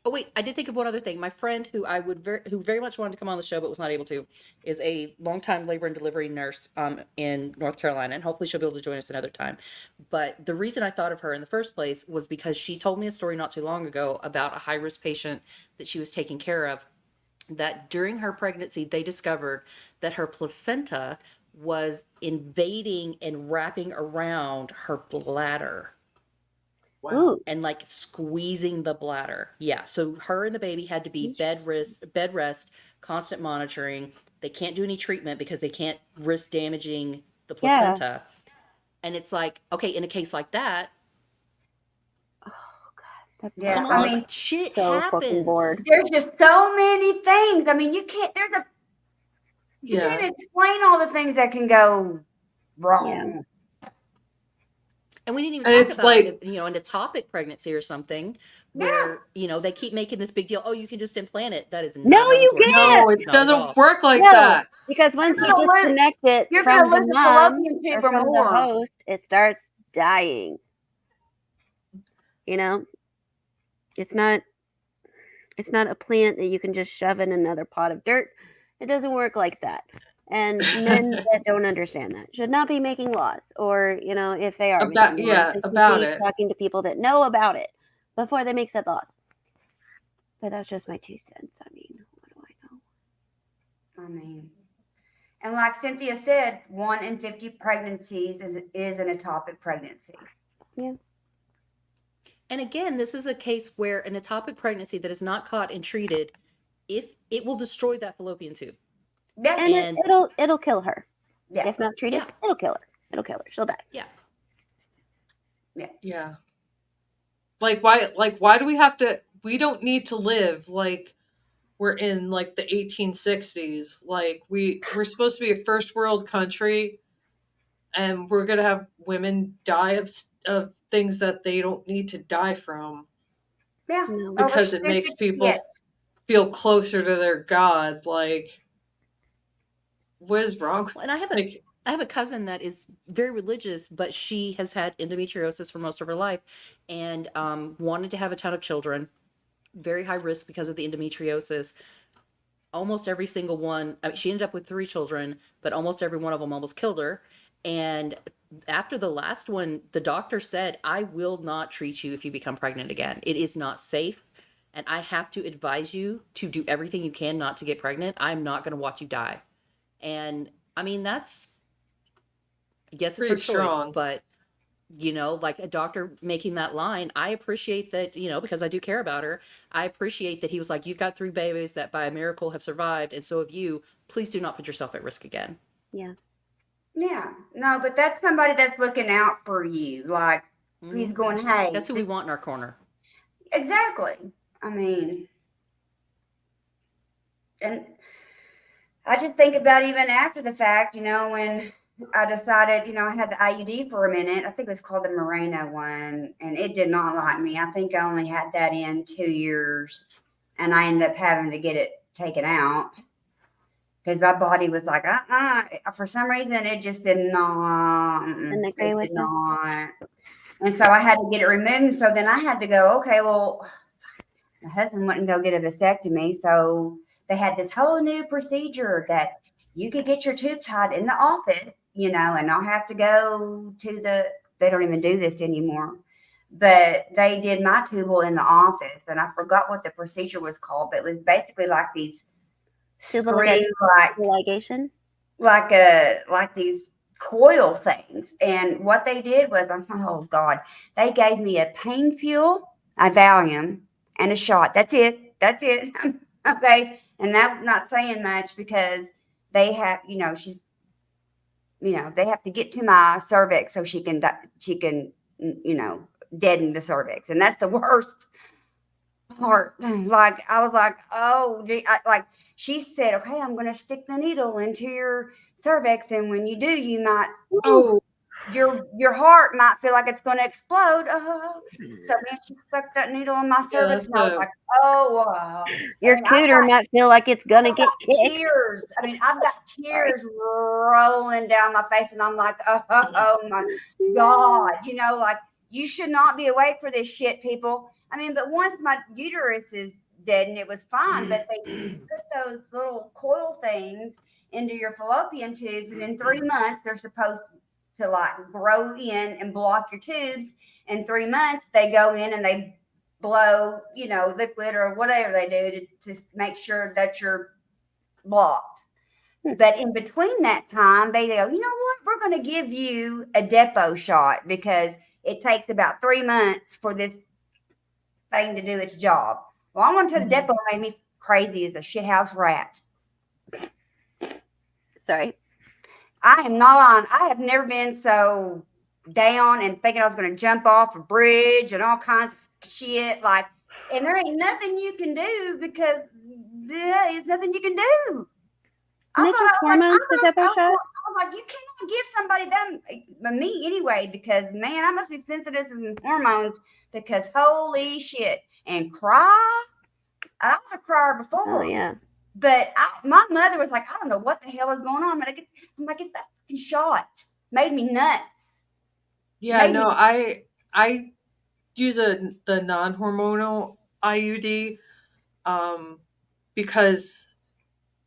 Oh wait, I did think of one other thing. My friend who who very much wanted to come on the show but was not able to, is a longtime labor and delivery nurse in North Carolina, and hopefully she'll be able to join us another time. But the reason I thought of her in the first place was because she told me a story not too long ago about a high-risk patient that she was taking care of, that during her pregnancy they discovered that her placenta was invading and wrapping around her bladder. Wow. Ooh, And like squeezing the bladder. Yeah. So her and the baby had to be bed rest, constant monitoring. They can't do any treatment because they can't risk damaging the yeah. placenta. And it's like, okay, in a case like that, Oh God, that Yeah, come part. I on, I'm mean, shit so fucking happens. bored. there's just so many things. I mean, you can't. You Yeah. can't explain all the things that can go wrong. And we didn't even And talk it's about, like, an ectopic pregnancy or something Yeah, where, they keep making this big deal. Oh, you can just implant it. That is No, not how this you works, no, folks. can't. it Not at doesn't all. work like No, that. because you're once you gonna lose. disconnect it You're from gonna the lose the mom fallopian or tube or from the more. host, it starts dying. You know, it's not a plant that you can just shove in another pot of dirt. It doesn't work like that. And men that don't understand that should not be making laws, or if they are making laws, they should about be it. talking to people that know about it before they make said laws. But that's just my 2 cents. I mean, what do I know? I mean, and like Cynthia said, 1 in 50 pregnancies is an ectopic pregnancy. Yeah. And again, this is a case where an ectopic pregnancy that is not caught and treated, if it will destroy that fallopian tube. Yeah, And And it'll kill her. yeah, If not treated, yeah, it'll kill her. It'll kill her. She'll die. yeah. Yeah. Like why do we have to we don't need to live like we're in like the 1860s. Like we're supposed to be a first world country and we're going to have women die of things that they don't need to die from yeah. No. Over because it stupid makes people shit. feel closer to their god. Like what is wrong? Well, and I have a cousin that is very religious, but she has had endometriosis for most of her life, and wanted to have a ton of children. Very high risk because of the endometriosis. Almost every single one, I mean, she ended up with 3 children, but almost every one of them almost killed her. And after the last one, the doctor said, I will not treat you if you become pregnant again. It is not safe. And I have to advise you to do everything you can not to get pregnant. I'm not going to watch you die. And I mean, I guess it's her Pretty choice, strong. but like a doctor making that line, I appreciate that, because I do care about her. I appreciate that he was like, you've got 3 babies that by a miracle have survived, and so have you. Please do not put yourself at risk again. Yeah. Yeah, no, but that's somebody that's looking out for you. Like he's going, hey, That's who we want in our corner. Exactly. I mean, and I just think about even after the fact, when I decided, I had the IUD for a minute. I think it was called the Moreno one, and it did not like me. I think I only had that in 2 years, and I ended up having to get it taken out because my body was like, For some reason, it just did not. And agree with you. Not. And so I had to get it removed. So then I had to go, okay, well, my husband wouldn't go get a vasectomy. So they had this whole new procedure that you could get your tube tied in the office, and not have to go to they don't even do this anymore. But they did my tubal in the office, and I forgot what the procedure was called, but it was basically like these Tubal ligation? like these coil things. And what they did was, oh God, they gave me a pain pill, a Valium, and a shot. That's it. Okay. And that's not saying much because they have, they have to get to my cervix so she can, deaden the cervix. And that's the worst part. Like, I was like, oh, gee, like she said, okay, I'm going to stick the needle into your cervix. And when you do, you might, your heart might feel like it's going to explode. Oh. So man, she stuck that needle in my cervix, and I was like, oh, wow. Your cooter might feel like it's going to get kicked. Tears. I mean, I've got tears rolling down my face, and I'm like, oh my God. Like, you should not be awake for this shit, people. I mean, but once my uterus is dead and it was fine, but they put those little coil things into your fallopian tubes, and in 3 months they're supposed to like grow in and block your tubes. In 3 months they go in and they blow, liquid or whatever they do to make sure that you're blocked. But in between that time, they go, you know what? We're going to give you a depot shot because it takes about 3 months for this thing to do its job. Well, I went to the depot, made me crazy as a shithouse rat. Sorry. I am not lying. I have never been so down and thinking I was going to jump off a bridge and all kinds of shit. Like, and there ain't nothing you can do because there's nothing you can do. They take hormones for depot shot? I was like, you can't give somebody that, me anyway, because man, I must be sensitive to hormones because holy shit. And cry. I was a crier before. Oh, yeah. But my mother was like, I don't know what the hell is going on. I'm like, it's that fucking shot. Made me nuts. Yeah, no, I use the non-hormonal IUD because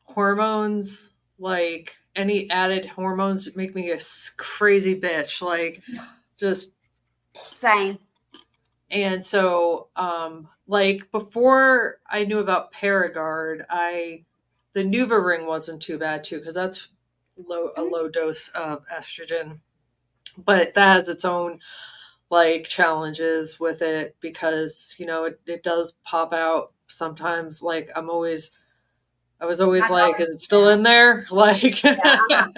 hormones, like any added hormones, make me a crazy bitch. Like, just same. And so, like before I knew about Paragard, the NuvaRing wasn't too bad too because that's a low dose of estrogen, but that has its own like challenges with it because it does pop out sometimes. Like I was always like, is it still in there? Like that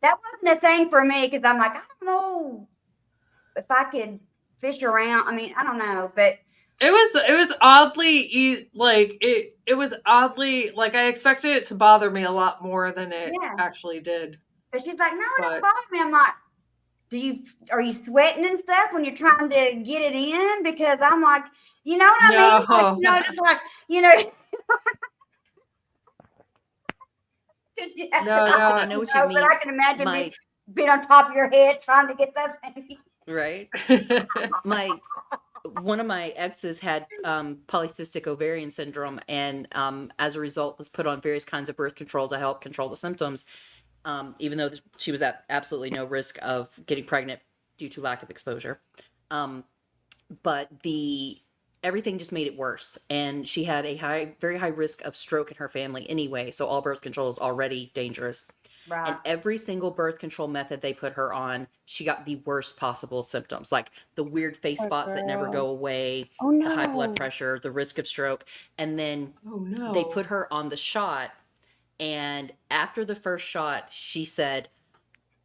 wasn't a thing for me because I'm like, I don't know if I could fish around. I mean, I don't know, but it was oddly like it was oddly like I expected it to bother me a lot more than it actually did. But she's like, no, it don't bother me. I'm like, are you sweating and stuff when you're trying to get it in? Because I'm like, you know what I mean? Like, just like, I know what you mean. But I can imagine me being on top of your head trying to get that thing. Right. One of my exes had polycystic ovarian syndrome, and as a result was put on various kinds of birth control to help control the symptoms, even though she was at absolutely no risk of getting pregnant due to lack of exposure. But everything just made it worse, and she had a very high risk of stroke in her family anyway, so all birth control is already dangerous. Right. And every single birth control method they put her on, she got the worst possible symptoms, like the weird face spots that never go away, the high blood pressure, the risk of stroke. And then they put her on the shot. And after the first shot, she said,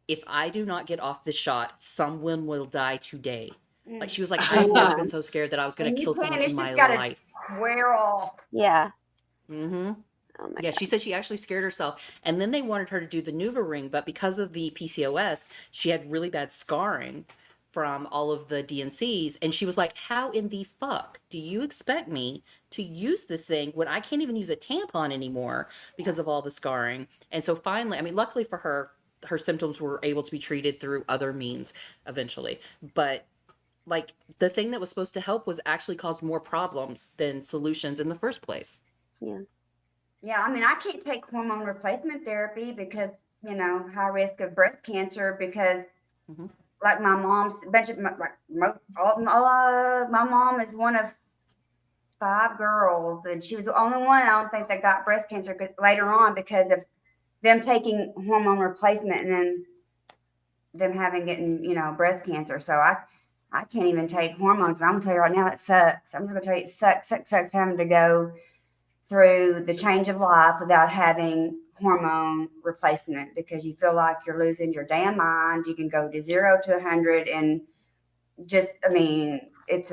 if I do not get off this shot, someone will die today. Like she was like, Oh, I've never yeah. been so scared that I was going And to you kill can't, someone it's in my just gotta life. wear off. Yeah. Mm-hmm. Oh my Yeah, god. she said she actually scared herself. And then they wanted her to do the NuvaRing, but because of the PCOS, she had really bad scarring from all of the DNCs. And she was like, how in the fuck do you expect me to use this thing when I can't even use a tampon anymore because of all the scarring? And so finally, I mean, luckily for her, her symptoms were able to be treated through other means eventually. But like the thing that was supposed to help was actually caused more problems than solutions in the first place. Yeah. Yeah, I mean, I can't take hormone replacement therapy because, high risk of breast cancer because, Mhm. like my mom's, my mom is one of 5 girls, and she was the only one I don't think that got breast cancer later on because of them taking hormone replacement and then them getting breast cancer. So I can't even take hormones. And I'm gonna tell you right now, it sucks. I'm just gonna tell you, it sucks having to go through the change of life without having hormone replacement because you feel like you're losing your damn mind. You can go to 0 to 100 and just, I mean, it's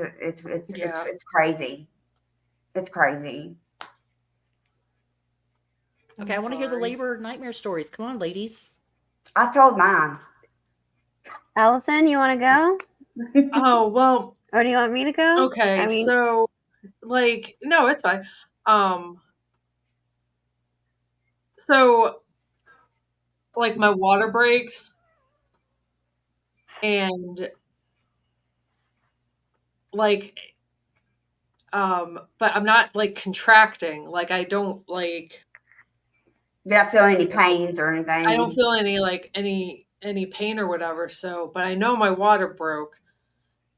Yeah. it's crazy. It's crazy. Okay, I want to hear the labor nightmare stories. Come on, ladies. I told mine. Allison, you want to go? Oh, well, Or do you want me to go? okay. I mean, So, like, no, it's fine. So, like, my water breaks, and like, but I'm not like contracting. Like, I don't like, Did I feel any pains or I don't anything? feel any pain or whatever. So, but I know my water broke,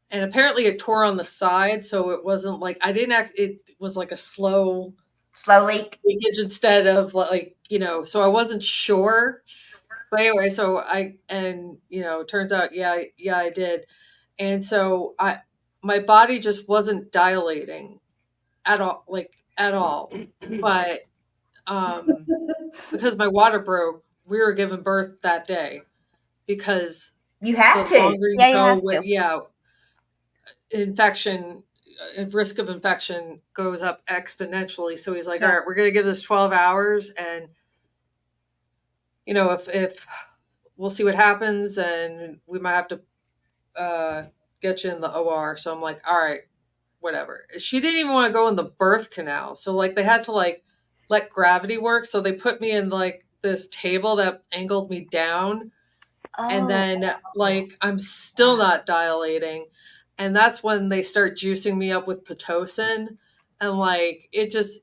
and apparently it tore on the side, so it wasn't like I didn't act. It was like a slow Slow leak? leakage instead of so I wasn't sure. But anyway, so turns out, yeah, I did. And so my body just wasn't dilating at all, like at all. But because my water broke, we were giving birth that day because You the have to. longer you yeah, you go have with, to. infection, risk of infection goes up exponentially. So he's like, all Yeah. right, we're going to give this 12 hours. And, if we'll see what happens, and we might have to get you in the OR. So I'm like, all right, whatever. She didn't even want to go in the birth canal. So like they had to like let gravity work. So they put me in like this table that angled me down. And Oh, then like I'm still not dilating. And that's when they start juicing me up with Pitocin. And like it just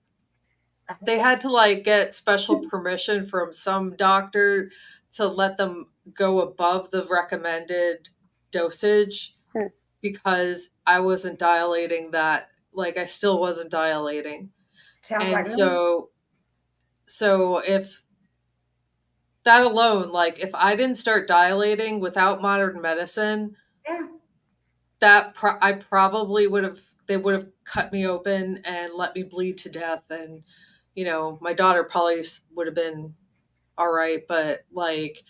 they had to like get special permission from some doctor to let them go above the recommended dosage Hmm. because I wasn't dilating that, like I still wasn't dilating. Sounds And like me. so if that alone, like if I didn't start dilating without modern medicine, Yeah. I probably would have, they would have cut me open and let me bleed to death. And my daughter probably would have been all right, but like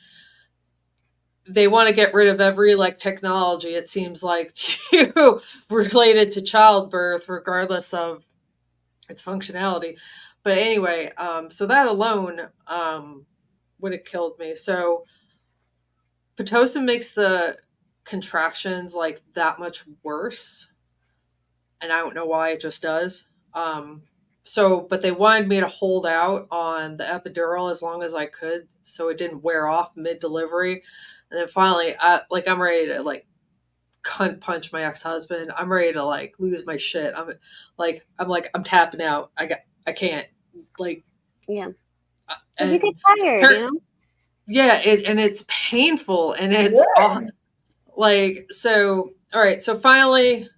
they want to get rid of every like technology, it seems like, to related to childbirth regardless of its functionality. But anyway, so that alone would have killed me. So Pitocin makes the contractions like that much worse, and I don't know why, it just does. But they wanted me to hold out on the epidural as long as I could, so it didn't wear off mid delivery. And then finally, I'm ready to like cunt punch my ex husband. I'm ready to like lose my shit. I'm tapping out. I can't like. yeah. Because you And get tired, you know? yeah, and it's painful, and it's all like so. All right, so finally,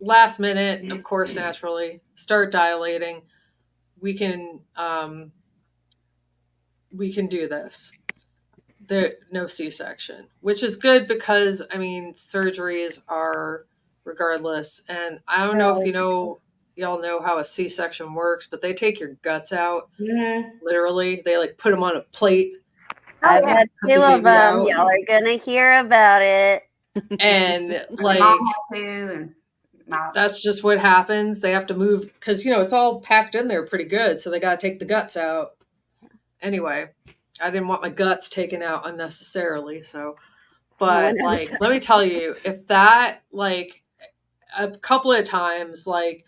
last minute, of course, naturally, start dilating. We can do this. There no C-section, which is good because I mean surgeries are regardless, and I don't know if y'all know how a C-section works, but they take your guts out. Mm-hmm. Literally, they like put them on a plate I've yeah. had the 2 of baby them. out. Y'all are gonna hear about it. And My like mom had to, and that's just what happens. They have to move because it's all packed in there pretty good, so they got to take the guts out. Anyway, I didn't want my guts taken out unnecessarily, so. But like, let me tell you, if that like a couple of times, like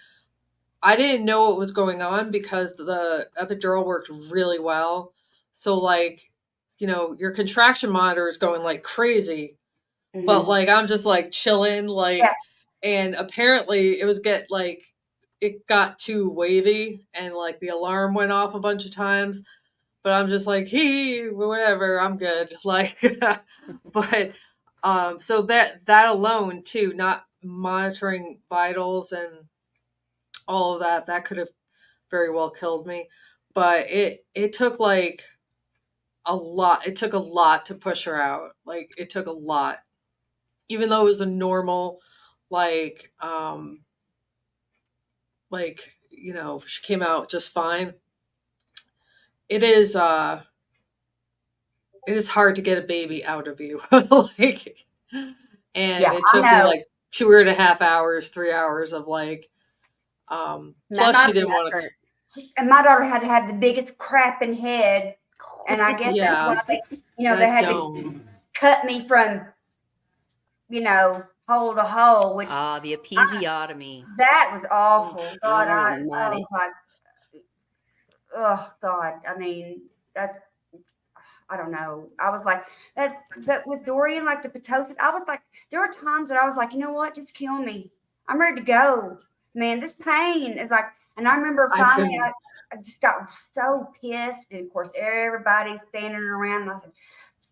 I didn't know what was going on because the epidural worked really well. So like, your contraction monitor is going like crazy, but like I'm just like chilling, like, Yeah. and apparently it got too wavy and like the alarm went off a bunch of times. But I'm just like, whatever, I'm good. Like, but so that alone too, not monitoring vitals and all of that could have very well killed me. But it took like a lot. It took a lot to push her out. Like it took a lot, even though it was a normal, like she came out just fine. It is hard to get a baby out of you. Like, and Yeah, it I took me know. like 2.5 hours, 3 hours of like, plus she didn't want to. And my daughter had to have the biggest crapping head, and I guess that's Yeah, why they that had to dome. cut me from, hole to hole, which The episiotomy. that was awful. God, I Nutty. was like, oh God. I mean, that's, I don't know. I was like that, but with Dorian, like the Pitocin, I was like, there were times that I was like, you know what, just kill me. I'm ready to go. Man, this pain is like, and I remember I finally, couldn't. I just got so pissed, and of course everybody's standing around, and I said,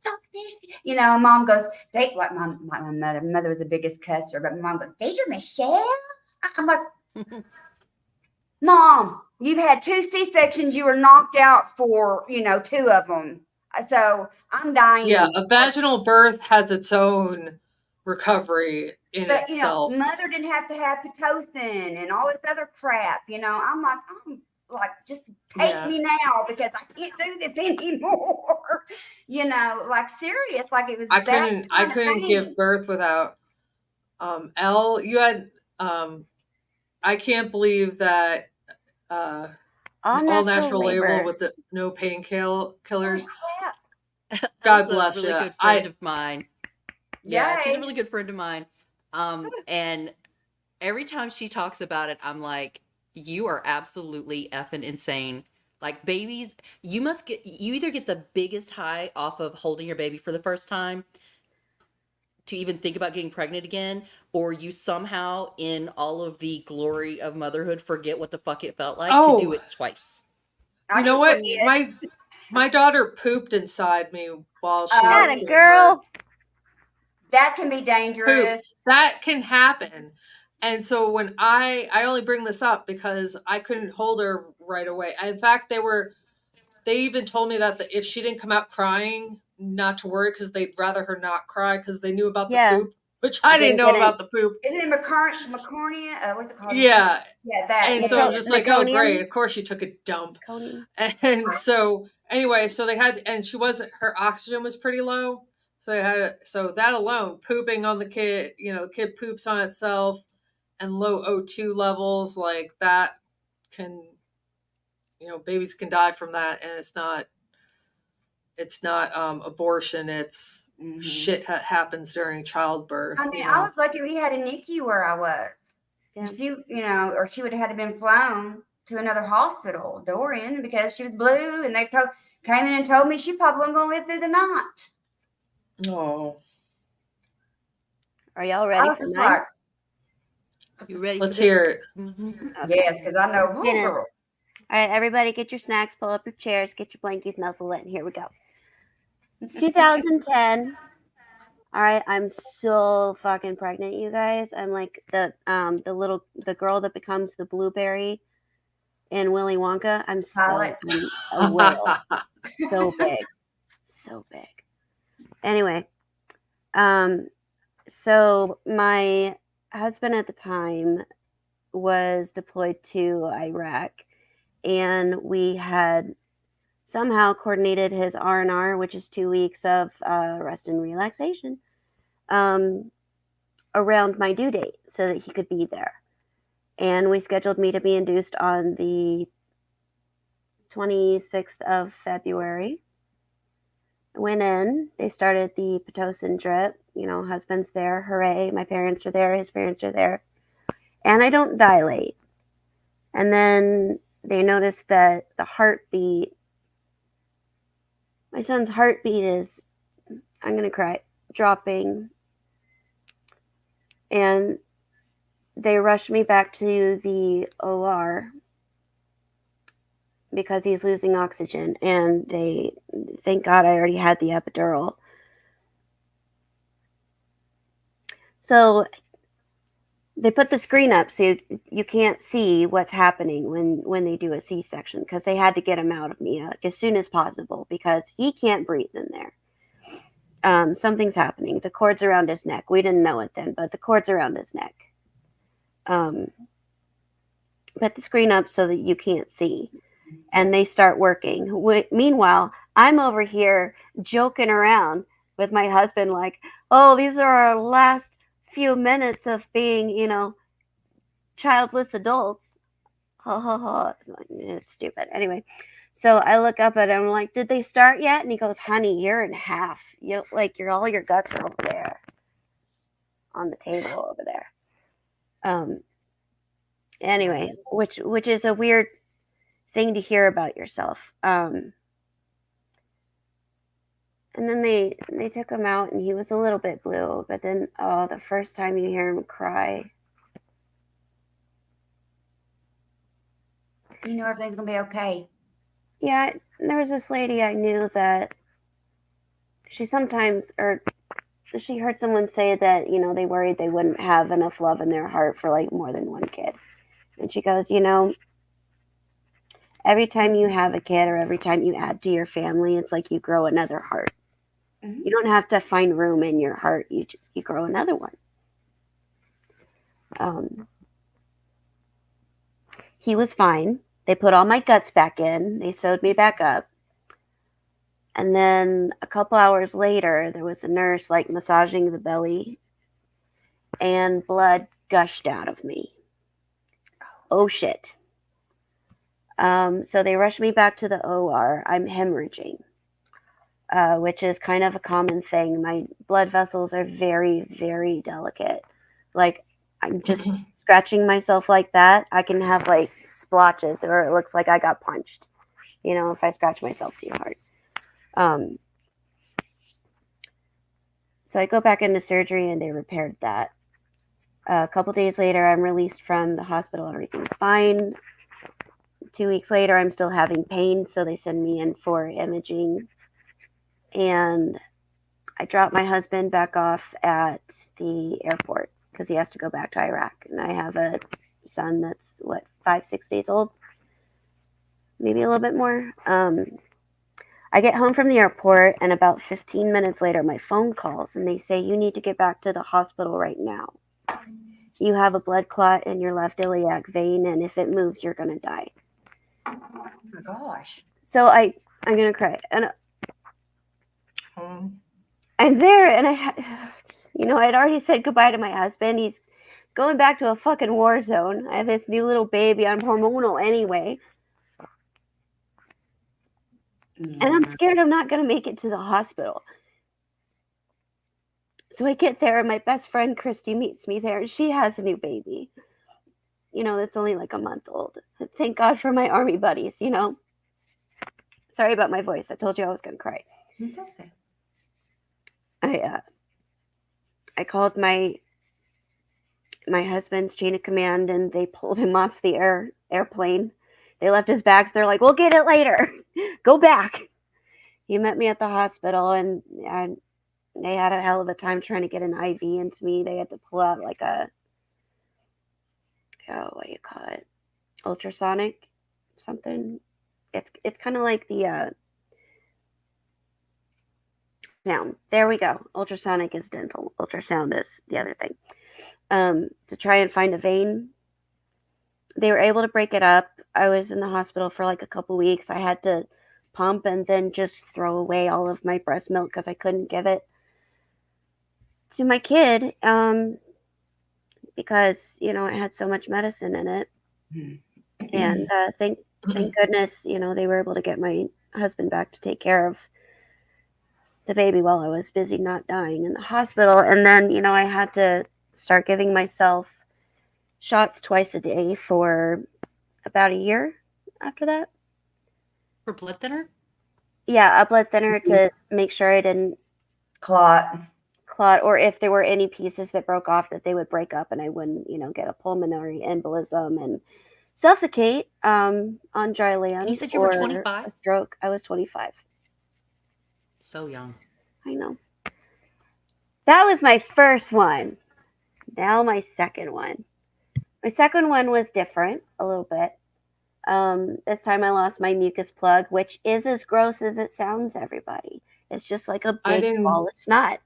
"Fuck this!" Mom goes, "They like my mother. My mother was the biggest cusser, but mom goes, "Deidre Michelle." I'm like, Mom, you've had 2 C-sections. You were knocked out for 2 of them. So I'm dying. Yeah, a vaginal birth has its own recovery in But itself. mother didn't have to have Pitocin and all this other crap. I'm like, just take me now because I can't do this anymore. Like serious, like it was. I that couldn't. I kind of couldn't pain. give birth without. You had. I can't believe that. All natural label with the no painkillers. God Elsa, bless really you. good friend of mine. Yeah, she's a Yay. really good friend of mine. And every time she talks about it, I'm like, you are absolutely effing insane. Like babies, you either get the biggest high off of holding your baby for the first time to even think about getting pregnant again, or you somehow, in all of the glory of motherhood, forget what the fuck it felt like to do it twice. You know what? My daughter pooped inside me while she was Atta giving girl. birth. That can be dangerous. Poop. That can happen. And so when I only bring this up because I couldn't hold her right away. In fact, they even told me that if she didn't come out crying, not to worry because they'd rather her not cry because they knew about the poop, which I didn't know about the poop. Isn't it Macornia? What's it called? Yeah. Yeah, that. And so I'm just like, oh, great. Of course she took a dump. And so anyway, so they had, and her oxygen was pretty low. So that alone, pooping on the kid, the kid poops on itself and low O2 levels like that can, babies can die from that. And it's not abortion. It's shit that happens during childbirth. I mean, I was lucky we had a NICU where I was. Yeah. Or she would have had to been flown to another hospital, Dorian, because she was blue, and they came in and told me she probably wasn't going to live through the night. Oh. Are y'all ready for mine? You ready? Let's hear it. Mm-hmm. Okay. Yes, because I know. All right, everybody, get your snacks, pull up your chairs, get your blankies, nuzzle it, and here we go. 2010. All right, I'm so fucking pregnant, you guys. I'm like the girl that becomes the blueberry in Willy Wonka. I'm a whale. So big. Anyway, so my husband at the time was deployed to Iraq, and we had somehow coordinated his R&R, which is 2 weeks of rest and relaxation, around my due date so that he could be there. And we scheduled me to be induced on the 26th of February. I went in, they started the Pitocin drip, husband's there, hooray, my parents are there, his parents are there, and I don't dilate. And then they noticed that the heartbeat, my son's heartbeat is, I'm going to cry, dropping. And they rushed me back to the OR because he's losing oxygen. And thank God I already had the epidural. So they put the screen up so you can't see what's happening when they do a C-section, because they had to get him out of me as soon as possible because he can't breathe in there. Something's happening. The cord's around his neck. We didn't know it then, but the cord's around his neck. Put the screen up so that you can't see. And they start working. Meanwhile, I'm over here joking around with my husband like, oh, these are our last few minutes of being, childless adults. Ha ha ha. It's stupid. Anyway. So I look up at him like, did they start yet? And he goes, honey, you're in half. All your guts are over there on the table over there. Anyway, which is a weird thing to hear about yourself. And then they took him out and he was a little bit blue, but then, the first time you hear him cry. Everything's going to be okay. Yeah, there was this lady I knew that she heard someone say that, they worried they wouldn't have enough love in their heart for like more than one kid. And she goes, every time you have a kid or every time you add to your family, it's like you grow another heart. Mm-hmm. You don't have to find room in your heart. You grow another one. He was fine. They put all my guts back in. They sewed me back up. And then a couple hours later, there was a nurse massaging the belly and blood gushed out of me. Oh, shit. So they rushed me back to the OR. I'm hemorrhaging, which is kind of a common thing. My blood vessels are very, very delicate. I'm just scratching myself like that. I can have splotches or it looks like I got punched, if I scratch myself too hard. So I go back into surgery and they repaired that. A couple days later, I'm released from the hospital. Everything's fine. 2 weeks later, I'm still having pain. So they send me in for imaging. And I drop my husband back off at the airport because he has to go back to Iraq. And I have a son that's 5-6 days old, maybe a little bit more. I get home from the airport and about 15 minutes later, my phone calls and they say, you need to get back to the hospital right now. You have a blood clot in your left iliac vein. And if it moves, you're going to die. Oh my gosh. So I'm going to cry. And I'm there and I'd already said goodbye to my husband. He's going back to a fucking war zone. I have this new little baby. I'm hormonal anyway. Yeah. And I'm scared I'm not going to make it to the hospital. So I get there and my best friend, Christy, meets me there. She has a new baby, that's only a month old. Thank God for my army buddies, Sorry about my voice. I told you I was going to cry. It's okay. I called my husband's chain of command and they pulled him off the airplane. They left his bags. They're like, we'll get it later. Go back. He met me at the hospital and they had a hell of a time trying to get an IV into me. They had to pull out what do you call it? Ultrasonic something. It's kind of like the sound. There we go. Ultrasonic is dental. Ultrasound is the other thing. To try and find a vein. They were able to break it up. I was in the hospital for a couple weeks. I had to pump and then just throw away all of my breast milk because I couldn't give it to my kid because, you know, it had so much medicine in it. And thank goodness, you know, they were able to get my husband back to take care of the baby while I was busy not dying in the hospital. And then, you know, I had to start giving myself shots twice a day for about a year after that. For blood thinner? Yeah, a blood thinner to make sure I didn't Clot. or if there were any pieces that broke off that they would break up and I wouldn't, you know, get a pulmonary embolism and suffocate on dry land. You said you were or 25? a stroke. I was 25. So young. I know. That was my first one. Now my second one. My second one was different a little bit. This time I lost my mucus plug, which is as gross as it sounds, everybody. It's just like a big ball of snot.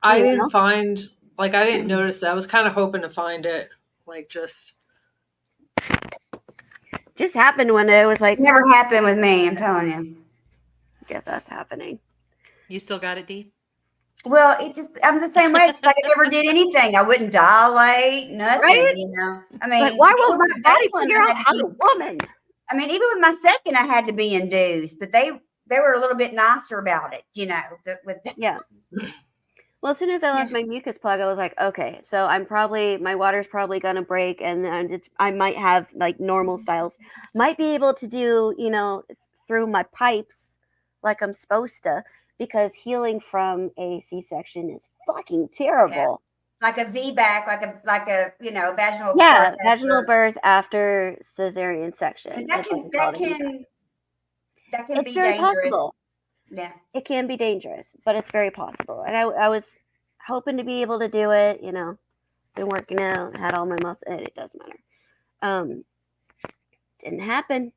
I didn't notice it. I was kind of hoping to find it. Like just happened one day. It was like, Never happened with me, I'm telling you. I guess that's happening. You still got it, Dee? Well, I'm the same way. It's like I never did anything. I wouldn't dilate, nothing, Right? you know. I mean, Like, why won't even my with body one, figure I out had I'm to a be- woman? I mean, even with my second, I had to be induced, but they were a little bit nicer about it, you know. Yeah. Well, as soon as I lost my mucus plug, I was like, okay, so my water's probably gonna break, and then I might have like normal styles, might be able to do, you know, through my pipes like I'm supposed to, because healing from a C-section is fucking terrible. Like a VBAC, like a you know, vaginal Yeah, birth vaginal birth after cesarean section. And that can It's be very dangerous. possible. Yeah. It can be dangerous, but it's very possible. And I was hoping to be able to do it, you know, been working out, had all my muscle, it doesn't matter. Didn't happen.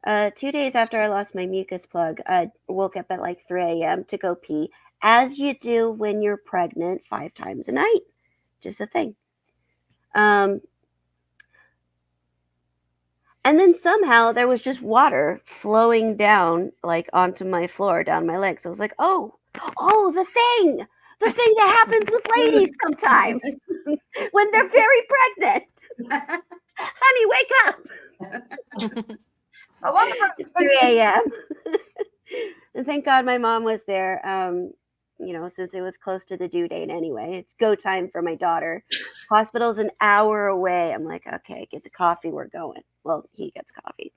2 days after I lost my mucus plug, I woke up at like 3 a.m. to go pee, as you do when you're pregnant 5 times a night. Just a thing. And then somehow there was just water flowing down, like onto my floor, down my legs. I was like, oh, the thing that happens with ladies sometimes when they're very pregnant. Honey, wake up. I wonder It's 3 a.m. And thank God my mom was there. You know, since it was close to the due date anyway. It's go time for my daughter. Hospital's an hour away. I'm like, okay, get the coffee, we're going. Well, he gets coffee.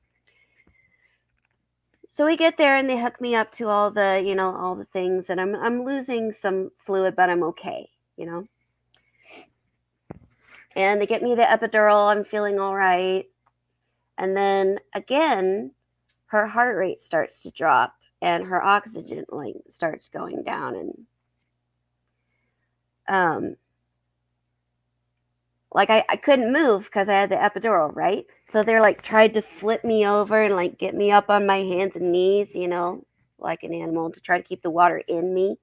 So we get there and they hook me up to all the things, and I'm losing some fluid, but I'm okay, you know. And they get me the epidural. I'm feeling all right. And then again, her heart rate starts to drop and her oxygen starts going down, and I couldn't move because I had the epidural, right? So they're like tried to flip me over and like get me up on my hands and knees, you know, like an animal, to try to keep the water in me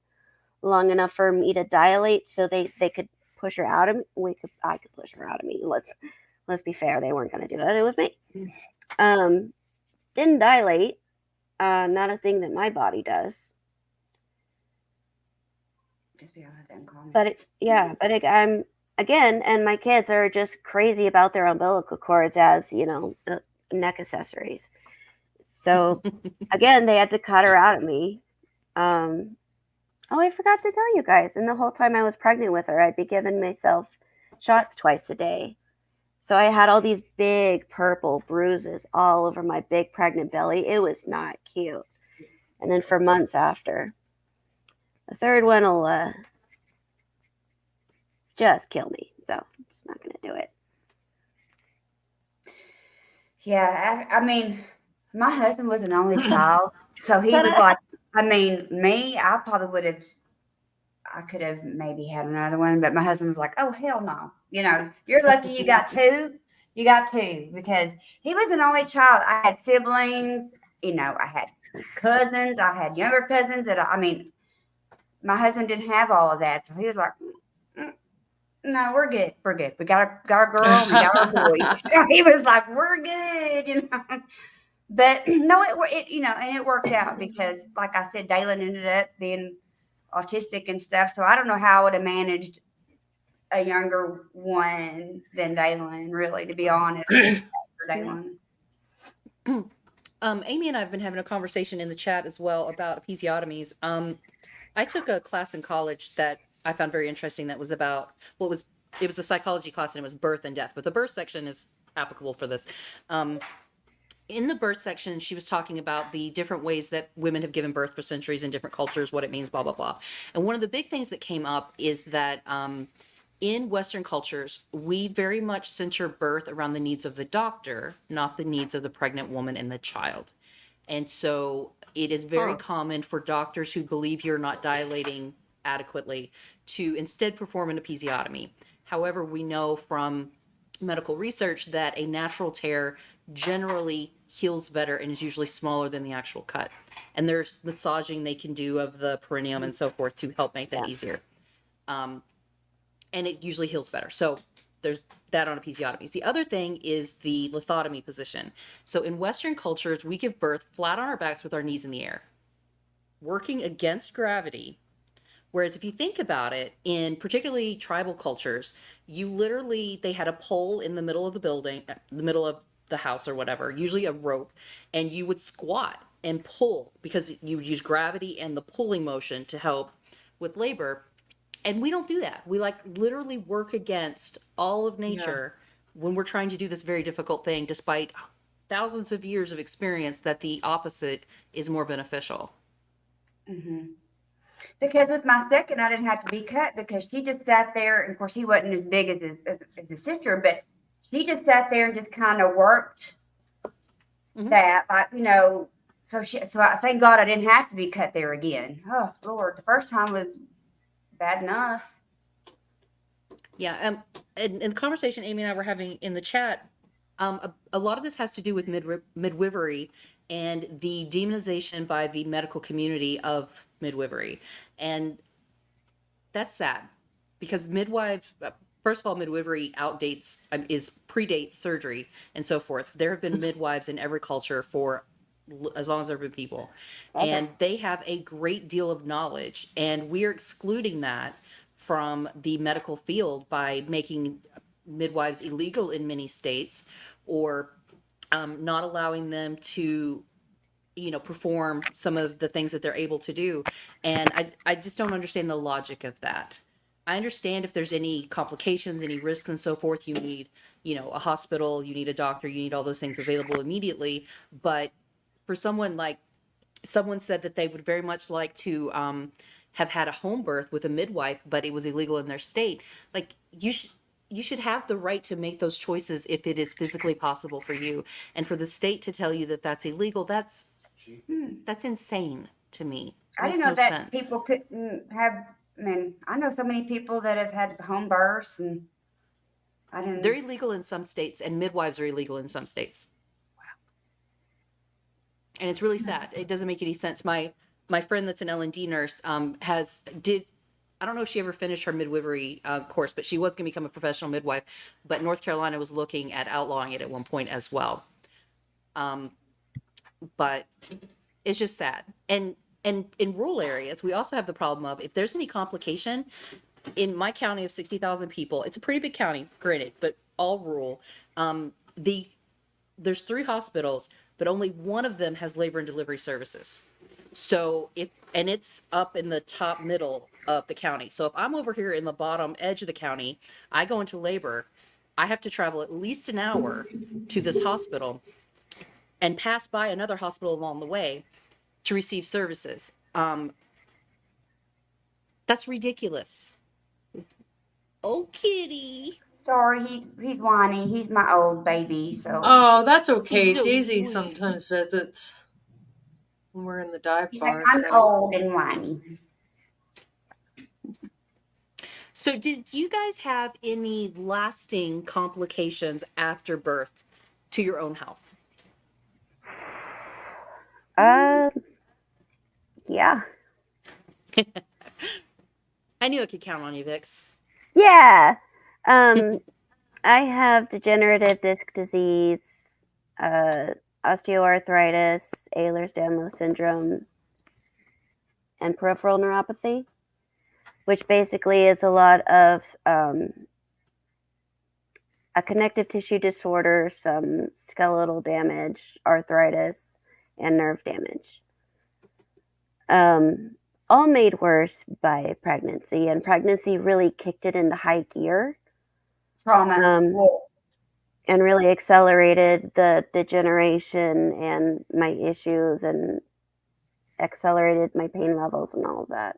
long enough for me to dilate so they could push her out of me. I could push her out of me. Let's be fair, they weren't going to do it. It was me. Didn't dilate. Not a thing that my body does. But I'm again, and my kids are just crazy about their umbilical cords as, you know, neck accessories. So again, they had to cut her out of me. Oh, I forgot to tell you guys. And the whole time I was pregnant with her, I'd be giving myself shots twice a day. So I had all these big purple bruises all over my big pregnant belly. It was not cute. And then for months after. The third one will just kill me. So I'm just not going to do it. Yeah, I mean, my husband was an only child. So he was like, I mean, me, I could have maybe had another one, but my husband was like, oh, hell no. You know, you're lucky you got two. You got two, because he was an only child. I had siblings, you know, I had cousins, I had younger cousins my husband didn't have all of that. So he was like, no, we're good. We're good. We got our girl and we got our boys. He was like, we're good, you know. But no, and it worked out because, like I said, Dalen ended up being autistic and stuff. So I don't know how I would have managed a younger one than Dalen, really, to be honest. For Dalen. Amy and I have been having a conversation in the chat as well about episiotomies. I took a class in college that I found very interesting that was about it was a psychology class and it was birth and death, but the birth section is applicable for this. In the birth section, she was talking about the different ways that women have given birth for centuries in different cultures, what it means, blah, blah, blah. And one of the big things that came up is that in Western cultures, we very much center birth around the needs of the doctor, not the needs of the pregnant woman and the child. And so it is very common for doctors who believe you're not dilating adequately to instead perform an episiotomy. However, we know from medical research that a natural tear generally heals better and is usually smaller than the actual cut. And there's massaging they can do of the perineum and so forth to help make that easier. And it usually heals better. So there's that on episiotomies. The other thing is the lithotomy position. So in Western cultures, we give birth flat on our backs with our knees in the air, working against gravity. Whereas if you think about it, in particularly tribal cultures, they had a pole in the middle of the building, the middle of the house or whatever, usually a rope, and you would squat and pull because you would use gravity and the pulling motion to help with labor. And we don't do that. We literally work against all of nature when we're trying to do this very difficult thing, despite thousands of years of experience that the opposite is more beneficial. Mm-hmm. Because with my second, I didn't have to be cut because she just sat there. And of course, he wasn't as big as his sister, but she just sat there and just kind of worked that, So I thank God I didn't have to be cut there again. Oh Lord, the first time was bad enough. Yeah, and the conversation Amy and I were having in the chat, a lot of this has to do with midwifery and the demonization by the medical community of midwifery. And that's sad because first of all, midwifery predates surgery and so forth. There have been midwives in every culture for as long as there have been people. And they have a great deal of knowledge. And we're excluding that from the medical field by making midwives illegal in many states or not allowing them to perform some of the things that they're able to do. And I just don't understand the logic of that. I understand if there's any complications, any risks and so forth, you need, a hospital, you need a doctor, you need all those things available immediately. But for someone said that they would very much like to have had a home birth with a midwife, but it was illegal in their state. Like you should have the right to make those choices if it is physically possible for you. And for the state to tell you that that's illegal, that's insane to me. I didn't know that people couldn't have. I mean, I know so many people that have had home births, and I didn't. They're illegal in some states, and midwives are illegal in some states. Wow. And it's really sad. It doesn't make any sense. My friend that's an L&D nurse I don't know if she ever finished her midwifery course, but she was going to become a professional midwife. But North Carolina was looking at outlawing it at one point as well. But it's just sad. And in rural areas, we also have the problem of if there's any complication, in my county of 60,000 people, it's a pretty big county, granted, but all rural. There's 3 hospitals, but only one of them has labor and delivery services. So it's up in the top middle of the county. So if I'm over here in the bottom edge of the county, I go into labor, I have to travel at least an hour to this hospital and pass by another hospital along the way to receive services. That's ridiculous. Oh, kitty. Sorry, he's whiny. He's my old baby, so. Oh, that's okay. He's so Daisy sweet. sometimes visits when we're in the dive He's bar. like, I'm old and whiny. So did you guys have any lasting complications after birth to your own health? Yeah. I knew I could count on you, Vix. Yeah. I have degenerative disc disease osteoarthritis, Ehlers-Danlos syndrome, and peripheral neuropathy, which basically is a lot of a connective tissue disorder, some skeletal damage, arthritis, and nerve damage. All made worse by pregnancy, and pregnancy really kicked it into high gear. Trauma. And really accelerated the degeneration and my issues and accelerated my pain levels and all of that.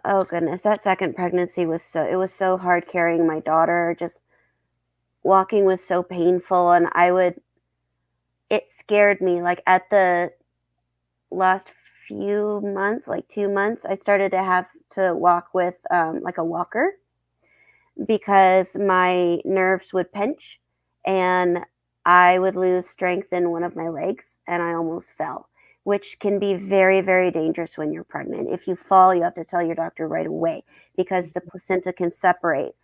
Oh goodness, that second pregnancy was so hard carrying my daughter. Just walking was so painful, and it scared me. Like at the last few months, like 2 months, I started to have to walk with like a walker because my nerves would pinch and I would lose strength in one of my legs and I almost fell, which can be very, very dangerous when you're pregnant. If you fall, you have to tell your doctor right away because the placenta can separate.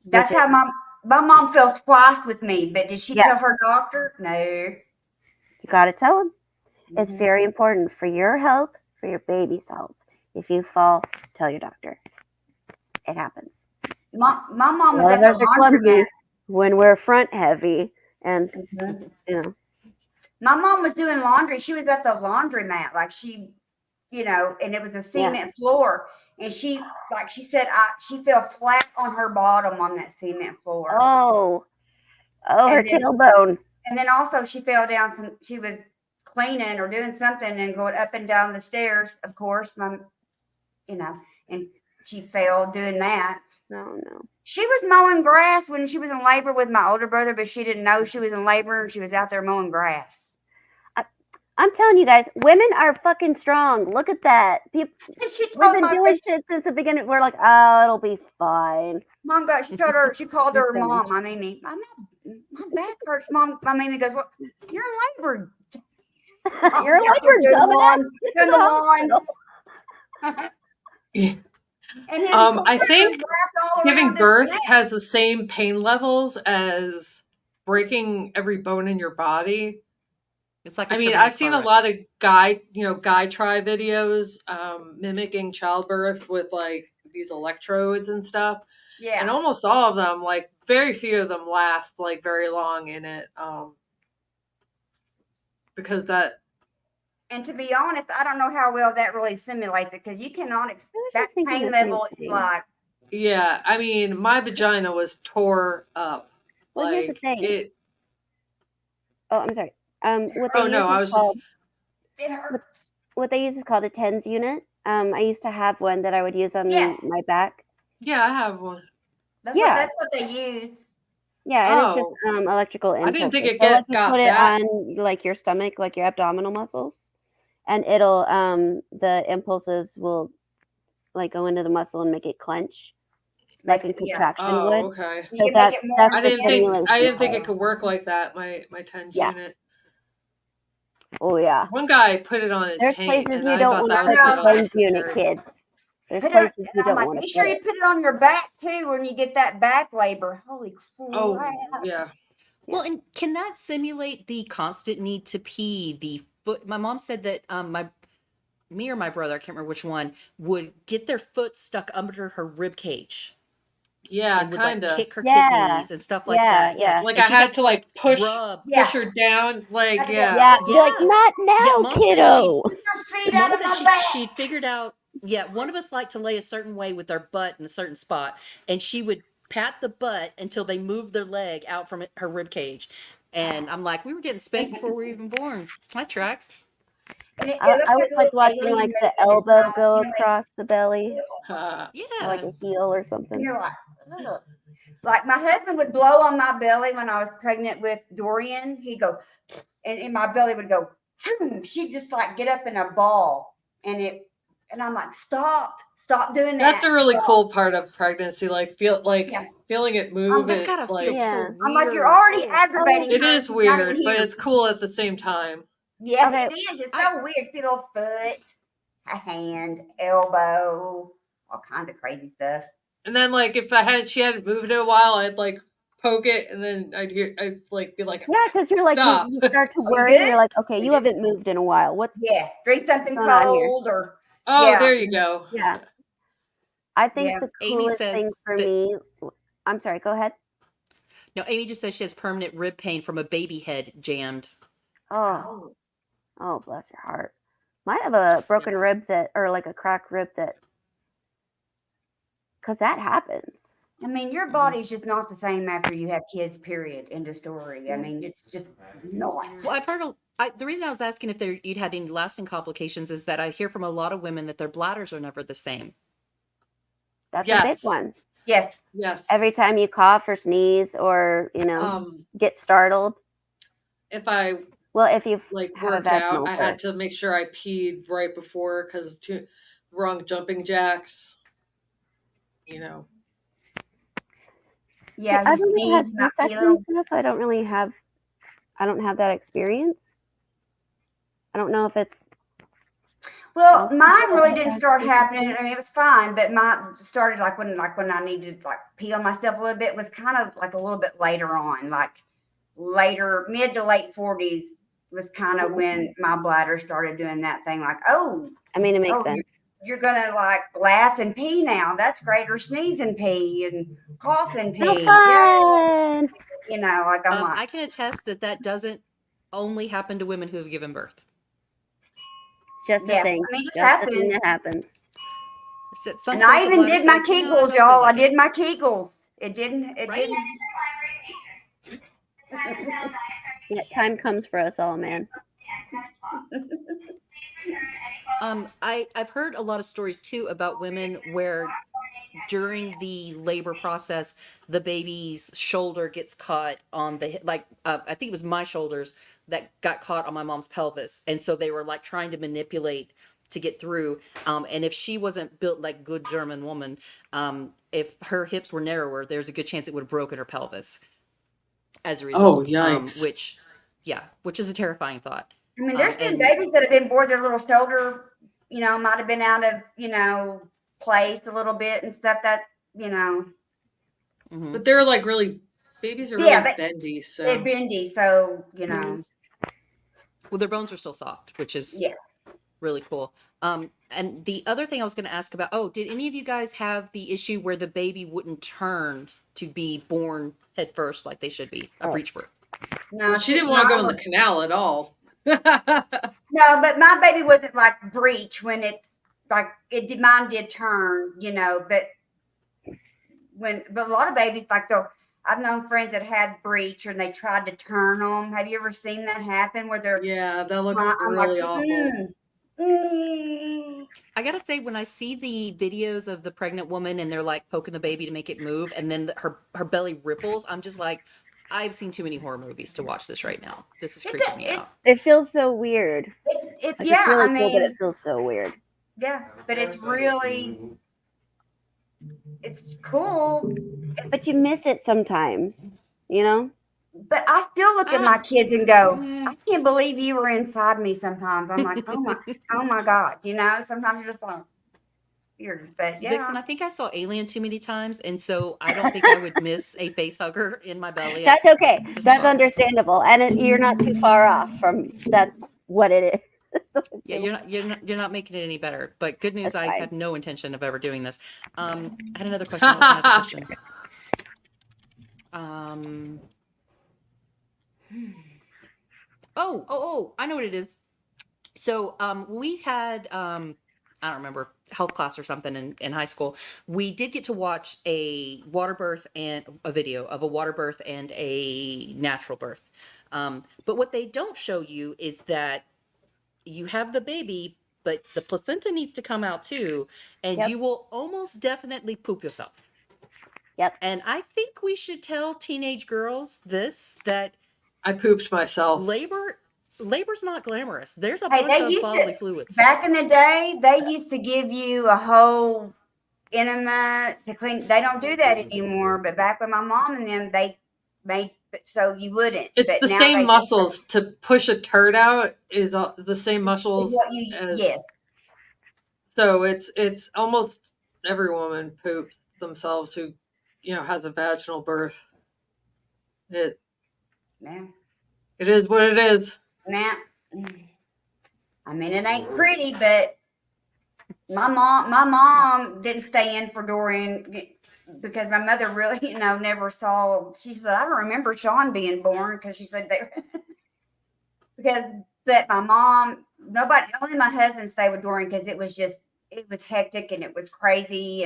That's how my mom fell twice with me, but did she tell her doctor? No. You got to tell them. It's very important for your health, for your baby's health. If you fall, tell your doctor. It happens. My mom was at the laundromat when we're front heavy, and you know. My mom was doing laundry. She was at the laundromat, like she, and it was a cement floor, and she said, she fell flat on her bottom on that cement floor. Oh, her tailbone. And then also she fell down. She was cleaning or doing something and going up and down the stairs. Of course, and she fell doing that. No. She was mowing grass when she was in labor with my older brother, but she didn't know she was in labor and she was out there mowing grass. I'm telling you guys, women are fucking strong. Look at that. We've been doing shit since the beginning. We're like, oh, it'll be fine. She called her mom. My Mimi, my back hurts, Mom. My Mimi goes, well, you're in labor. You're in labor, doing the lawn. I think giving birth has the same pain levels as breaking every bone in your body. It's like I've seen a lot of guy try videos mimicking childbirth with like these electrodes and stuff. Yeah. And almost all of them, like very few of them last like very long in it. Because that. And to be honest, I don't know how well that really simulates it because you cannot that pain level is like. Yeah, my vagina was tore up. Well, like, here's the thing. I'm sorry. It hurts. What they use is called a TENS unit. I used to have one that I would use on my back. Yeah, I have one. That's what they use. Yeah, and it's just electrical impulses. I didn't think it got put it on like your stomach, like your abdominal muscles, and it'll the impulses will like go into the muscle and make it clench, like a contraction would. Okay. So that's I didn't think it could work like that. My TENS unit. Oh yeah. One guy put it on his There's taint, places and you I don't thought want that to was put TENS unit, kids. There's places you don't want to. Make sure you put it on your back too when you get that back labor. Holy crap! Oh yeah. Well, and can that simulate the constant need to pee? The foot. My mom said that me or my brother, I can't remember which one, would get their foot stuck under her rib cage. Yeah, and would kinda. like kick her kidneys and stuff like that. Yeah, like I had to like push her down. Like like not now, kiddo. Mom said she'd figured out. Yeah, one of us liked to lay a certain way with our butt in a certain spot, and she would pat the butt until they moved their leg out from her rib cage. And I'm like, we were getting spanked before we were even born. That tracks. I was like watching like the elbow go across the belly. Like a heel or something. You're like my husband would blow on my belly when I was pregnant with Dorian. He'd go, and my belly would go. She'd just like get up in a ball, and I'm like, stop doing that. That's a really cool part of pregnancy. Like feeling it move. That gotta feel so weird. I'm like, you're already aggravating. It is weird, but it's cool at the same time. Yeah, it is. It's so weird. See a little foot, a hand, elbow, all kinds of crazy stuff. And then like if she hadn't moved in a while, I'd like poke it, and then I'd like be like, Yeah, because you're like, stop. you start to you worry. good? You're like, okay, You you good? haven't moved in a while. What's Yeah, drink something going on here? cold or Oh, yeah. there you go. Yeah. I think Yeah. the Amy coolest says thing for that, me, I'm sorry, go ahead. no, Amy just says she has permanent rib pain from a baby head jammed. Oh, oh, bless your heart. Might have a broken rib or like a cracked rib because that happens. I mean, your body's just not the same after you have kids, period. End of story. I mean, it's just not. Well, I've heard the reason I was asking if you'd had any lasting complications is that I hear from a lot of women that their bladders are never the same. That's a big Yes. one. Yes. Yes. Every time you cough or sneeze or, get startled. If I Well, if you've like had a worked out, vaginal I had birth. to make sure I peed right before because wrong jumping jacks. Yeah. I've You only had pee, not pee C-sections, so I don't have that experience. I don't know if it's. Well, mine really didn't start happening. I mean, it was fine, but mine started like when I needed to like pee on myself a little bit was kind of like a little bit later on, like later, mid to late 40s was kind of when my bladder started doing that thing. Like, oh, I mean, it makes sense. You're gonna like laugh and pee now. That's great. Or sneeze and pee and cough and How pee. fun! Like I'm like. I can attest that doesn't only happen to women who have given birth. Just a Yeah, thing. I mean, it just Just a thing happens. that happens. And I even did my Kegels, y'all. I did my Kegels. It didn't. Yeah, time comes for us all, man. I've heard a lot of stories too about women where during the labor process, the baby's shoulder gets caught on the I think it was my shoulders that got caught on my mom's pelvis, and so they were like trying to manipulate to get through. And if she wasn't built like good German woman, if her hips were narrower, there's a good chance it would have broken her pelvis as a result. Oh, yikes. Which is a terrifying thought. I mean, there's been babies that have been born, their little shoulder, might have been out of, place a little bit and stuff that. But they're like babies are really bendy. So they're bendy, so Well, their bones are still soft, which is really cool. And the other thing I was going to ask about, did any of you guys have the issue where the baby wouldn't turn to be born head first like they should be, a breech birth? No, she didn't want to go in the canal at all. No, but my baby wasn't like breech when it's like mine did turn, but a lot of babies like I've known friends that had breech and they tried to turn them. Have you ever seen that happen where they're that looks really awful. I gotta say, when I see the videos of the pregnant woman and they're like poking the baby to make it move, and then her belly ripples, I'm just like, I've seen too many horror movies to watch this right now. This is freaking me out. It feels so weird. It's really cool, but it feels so weird. Yeah, but it's really, it's cool. But you miss it sometimes, But I still look at my kids and go, I can't believe you were inside me sometimes. I'm like, oh my God. Sometimes you're just like, but yeah. Vixen, I think I saw Alien too many times, and so I don't think I would miss a face hugger in my belly. That's okay. That's understandable, and you're not too far off from that's what it is. Yeah, you're not making it any better. But good news, I had no intention of ever doing this. I had another question. What was another question? I know what it is. So we had I don't remember, health class or something in high school. We did get to watch a water birth and a video of a water birth and a natural birth. But what they don't show you is that you have the baby, but the placenta needs to come out too, and you will almost definitely poop yourself. Yep. And I think we should tell teenage girls that I pooped myself. Labor's not glamorous. There's a bunch of bodily fluids. Back in the day, they used to give you a whole enema to clean. They don't do that anymore. But back with my mom and them, they made so you wouldn't. It's the same muscles to push a turd out is the same muscles. Yes. So it's almost every woman poops themselves who has a vaginal birth. It Yeah. it is what it is. Now, I mean, it ain't pretty, but my mom didn't stay in for Dorian because my mother really, never saw. She said, I don't remember Sean being born because she said they because but my mom, nobody, only my husband stayed with Dorian because it was hectic and it was crazy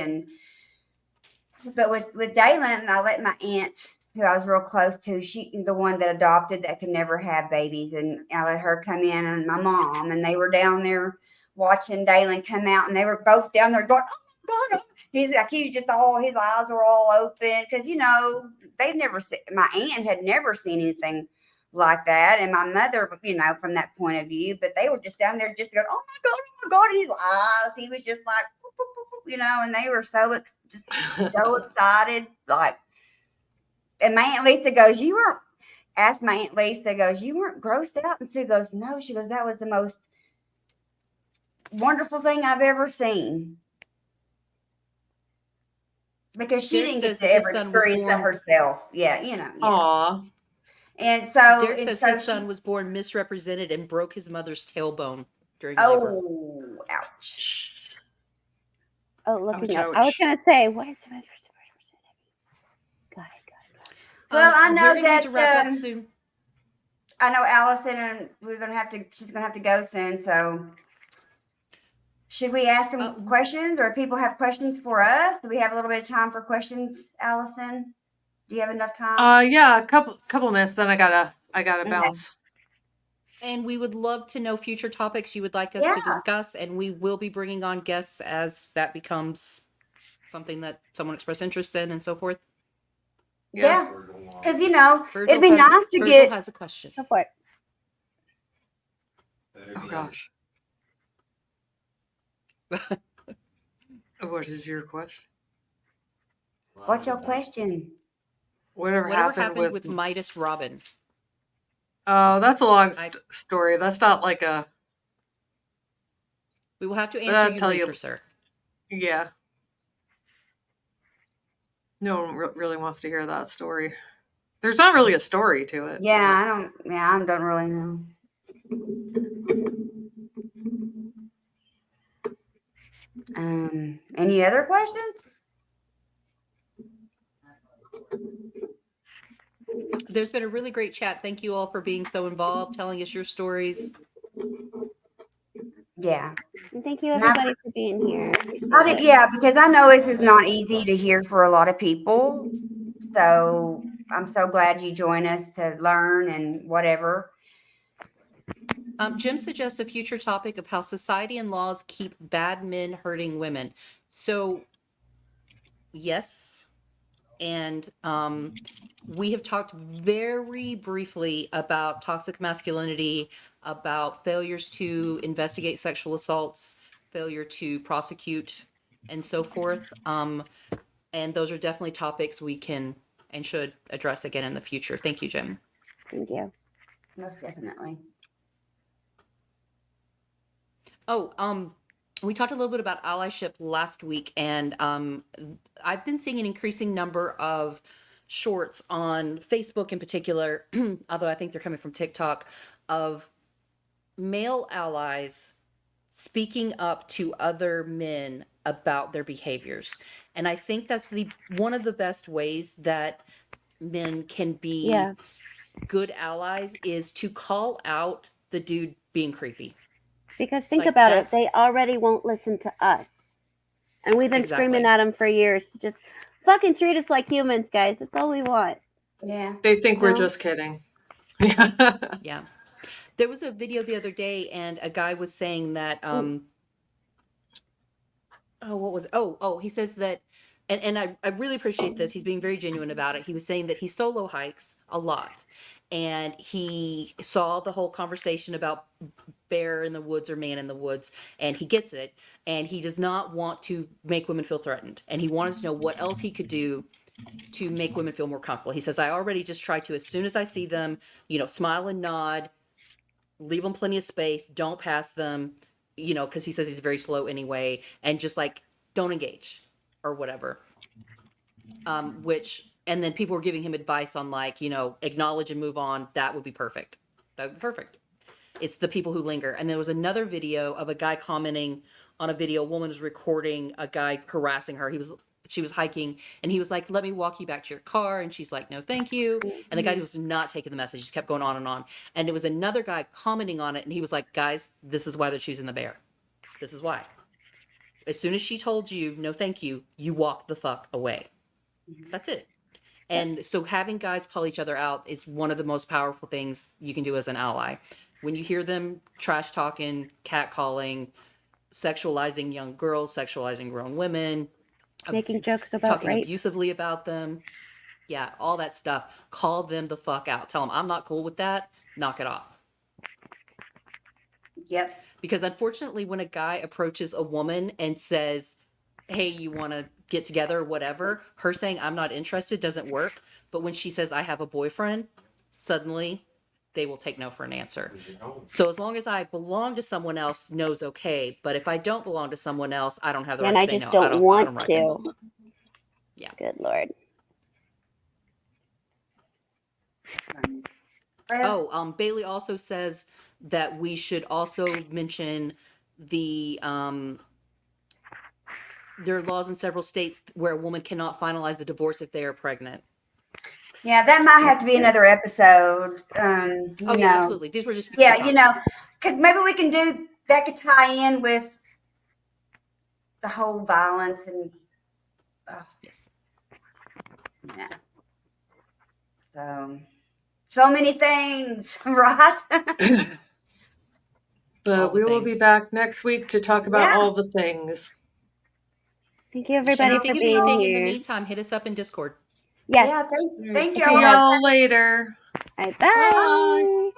but with Dalen, I let my aunt, who I was real close to, she the one that adopted that could never have babies, and I let her come in and my mom, and they were down there watching Dalen come out, and they were both down there going, "Oh my God!" He was just all his eyes were all open because they'd never seen, my aunt had never seen anything like that, and my mother, from that point of view, but they were just down there just going, "Oh my God!" And his eyes, he was just like, and they were just so excited. Like, and my Aunt Lisa goes, asked my Aunt Lisa, goes, "You weren't grossed out?" And Sue goes, "No." She goes, "That was the most wonderful thing I've ever seen." Because she Derek didn't get says to that his ever son was experience that born. herself. Yeah, yeah. Aw. And so, Derek says his son was born misrepresented and broke his mother's tailbone during labor. oh, ouch. Oh, looking Ouch, up. I was ouch. gonna say, what is got it. Well, I know we're gonna need that to wrap up soon. I know Allison, and she's gonna have to go soon. So, should we ask them questions, or people have questions for us? Do we have a little bit of time for questions, Allison? Do you have enough time? Yeah, a couple minutes. Then I gotta Okay. bounce. And we would love to know future topics you would like us Yeah. to discuss, and we will be bringing on guests as that becomes something that someone expressed interest in and so forth. Yeah, because it'd be nice to Virgil get. has a question. Go for it. Oh gosh. What is your question? What's your question? Whatever happened with Midas Robin? Oh, that's a long story. That's not like a. We will have to answer you tell later, sir. Yeah. No one really wants to hear that story. There's not really a story to it. Yeah, I don't. Yeah, I don't really know. Any other questions? There's been a really great chat. Thank you all for being so involved, telling us your stories. Yeah. And thank you everybody for being here. Because I know this is not easy to hear for a lot of people. So I'm so glad you join us to learn and whatever. Jim suggests a future topic of how society and laws keep bad men hurting women. So, yes. And we have talked very briefly about toxic masculinity, about failures to investigate sexual assaults, failure to prosecute, and so forth. And those are definitely topics we can and should address again in the future. Thank you, Jim. Thank you. Most definitely. Oh, we talked a little bit about allyship last week, and I've been seeing an increasing number of shorts on Facebook in particular, although I think they're coming from TikTok, of male allies speaking up to other men about their behaviors. And I think that's one of the best ways that men can be good allies is to call out the dude being creepy. Because think about it, they already won't listen to us. And we've been screaming at them for years. Just fucking treat us like humans, guys. That's all we want. Yeah. They think we're just kidding. Yeah. Yeah. There was a video the other day, and a guy was saying that, he says that, and I really appreciate this. He's being very genuine about it. He was saying that he solo hikes a lot, and he saw the whole conversation about bear in the woods or man in the woods, and he gets it, and he does not want to make women feel threatened, and he wanted to know what else he could do to make women feel more comfortable. He says, I already just try to, as soon as I see them, smile and nod, leave them plenty of space, don't pass them, because he says he's very slow anyway, and just like don't engage or whatever. Which And then people were giving him advice on like, acknowledge and move on. That would be perfect. That would be perfect. It's the people who linger. And there was another video of a guy commenting on a video. A woman was recording a guy harassing her. She was hiking and he was like, let me walk you back to your car. And she's like, no, thank you. And the guy was not taking the message, just kept going on and on. And it was another guy commenting on it. And he was like, guys, this is why they're choosing the bear. This is why. As soon as she told you, no, thank you, you walk the fuck away. That's it. And so having guys call each other out is one of the most powerful things you can do as an ally. When you hear them trash talking, catcalling, sexualizing young girls, sexualizing grown women, Making jokes about talking rape. abusively about them, yeah, all that stuff, call them the fuck out. Tell them, I'm not cool with that. Knock it off. Yep. Because unfortunately, when a guy approaches a woman and says, hey, you want to get together or whatever, her saying, I'm not interested doesn't work. But when she says, I have a boyfriend, suddenly they will take no for an answer. So as long as I belong to someone else, no's okay. But if I don't belong to someone else, I don't have the right And to I say just no. don't want rock to. it. Yeah. Good Lord. Oh, Bailey also says that we should also mention the there are laws in several states where a woman cannot finalize a divorce if they are pregnant. Yeah, that might have to be another episode. Oh, yes, absolutely. These were just because maybe we can do that could tie in with the whole violence and yes. Yeah. So many things, right? But we will be back next week to talk about all the things. Thank you, everybody, If you for think of being anything here. in the meantime, hit us up in Discord. Yes. Yeah, thank you. See y'all later. Bye. Bye.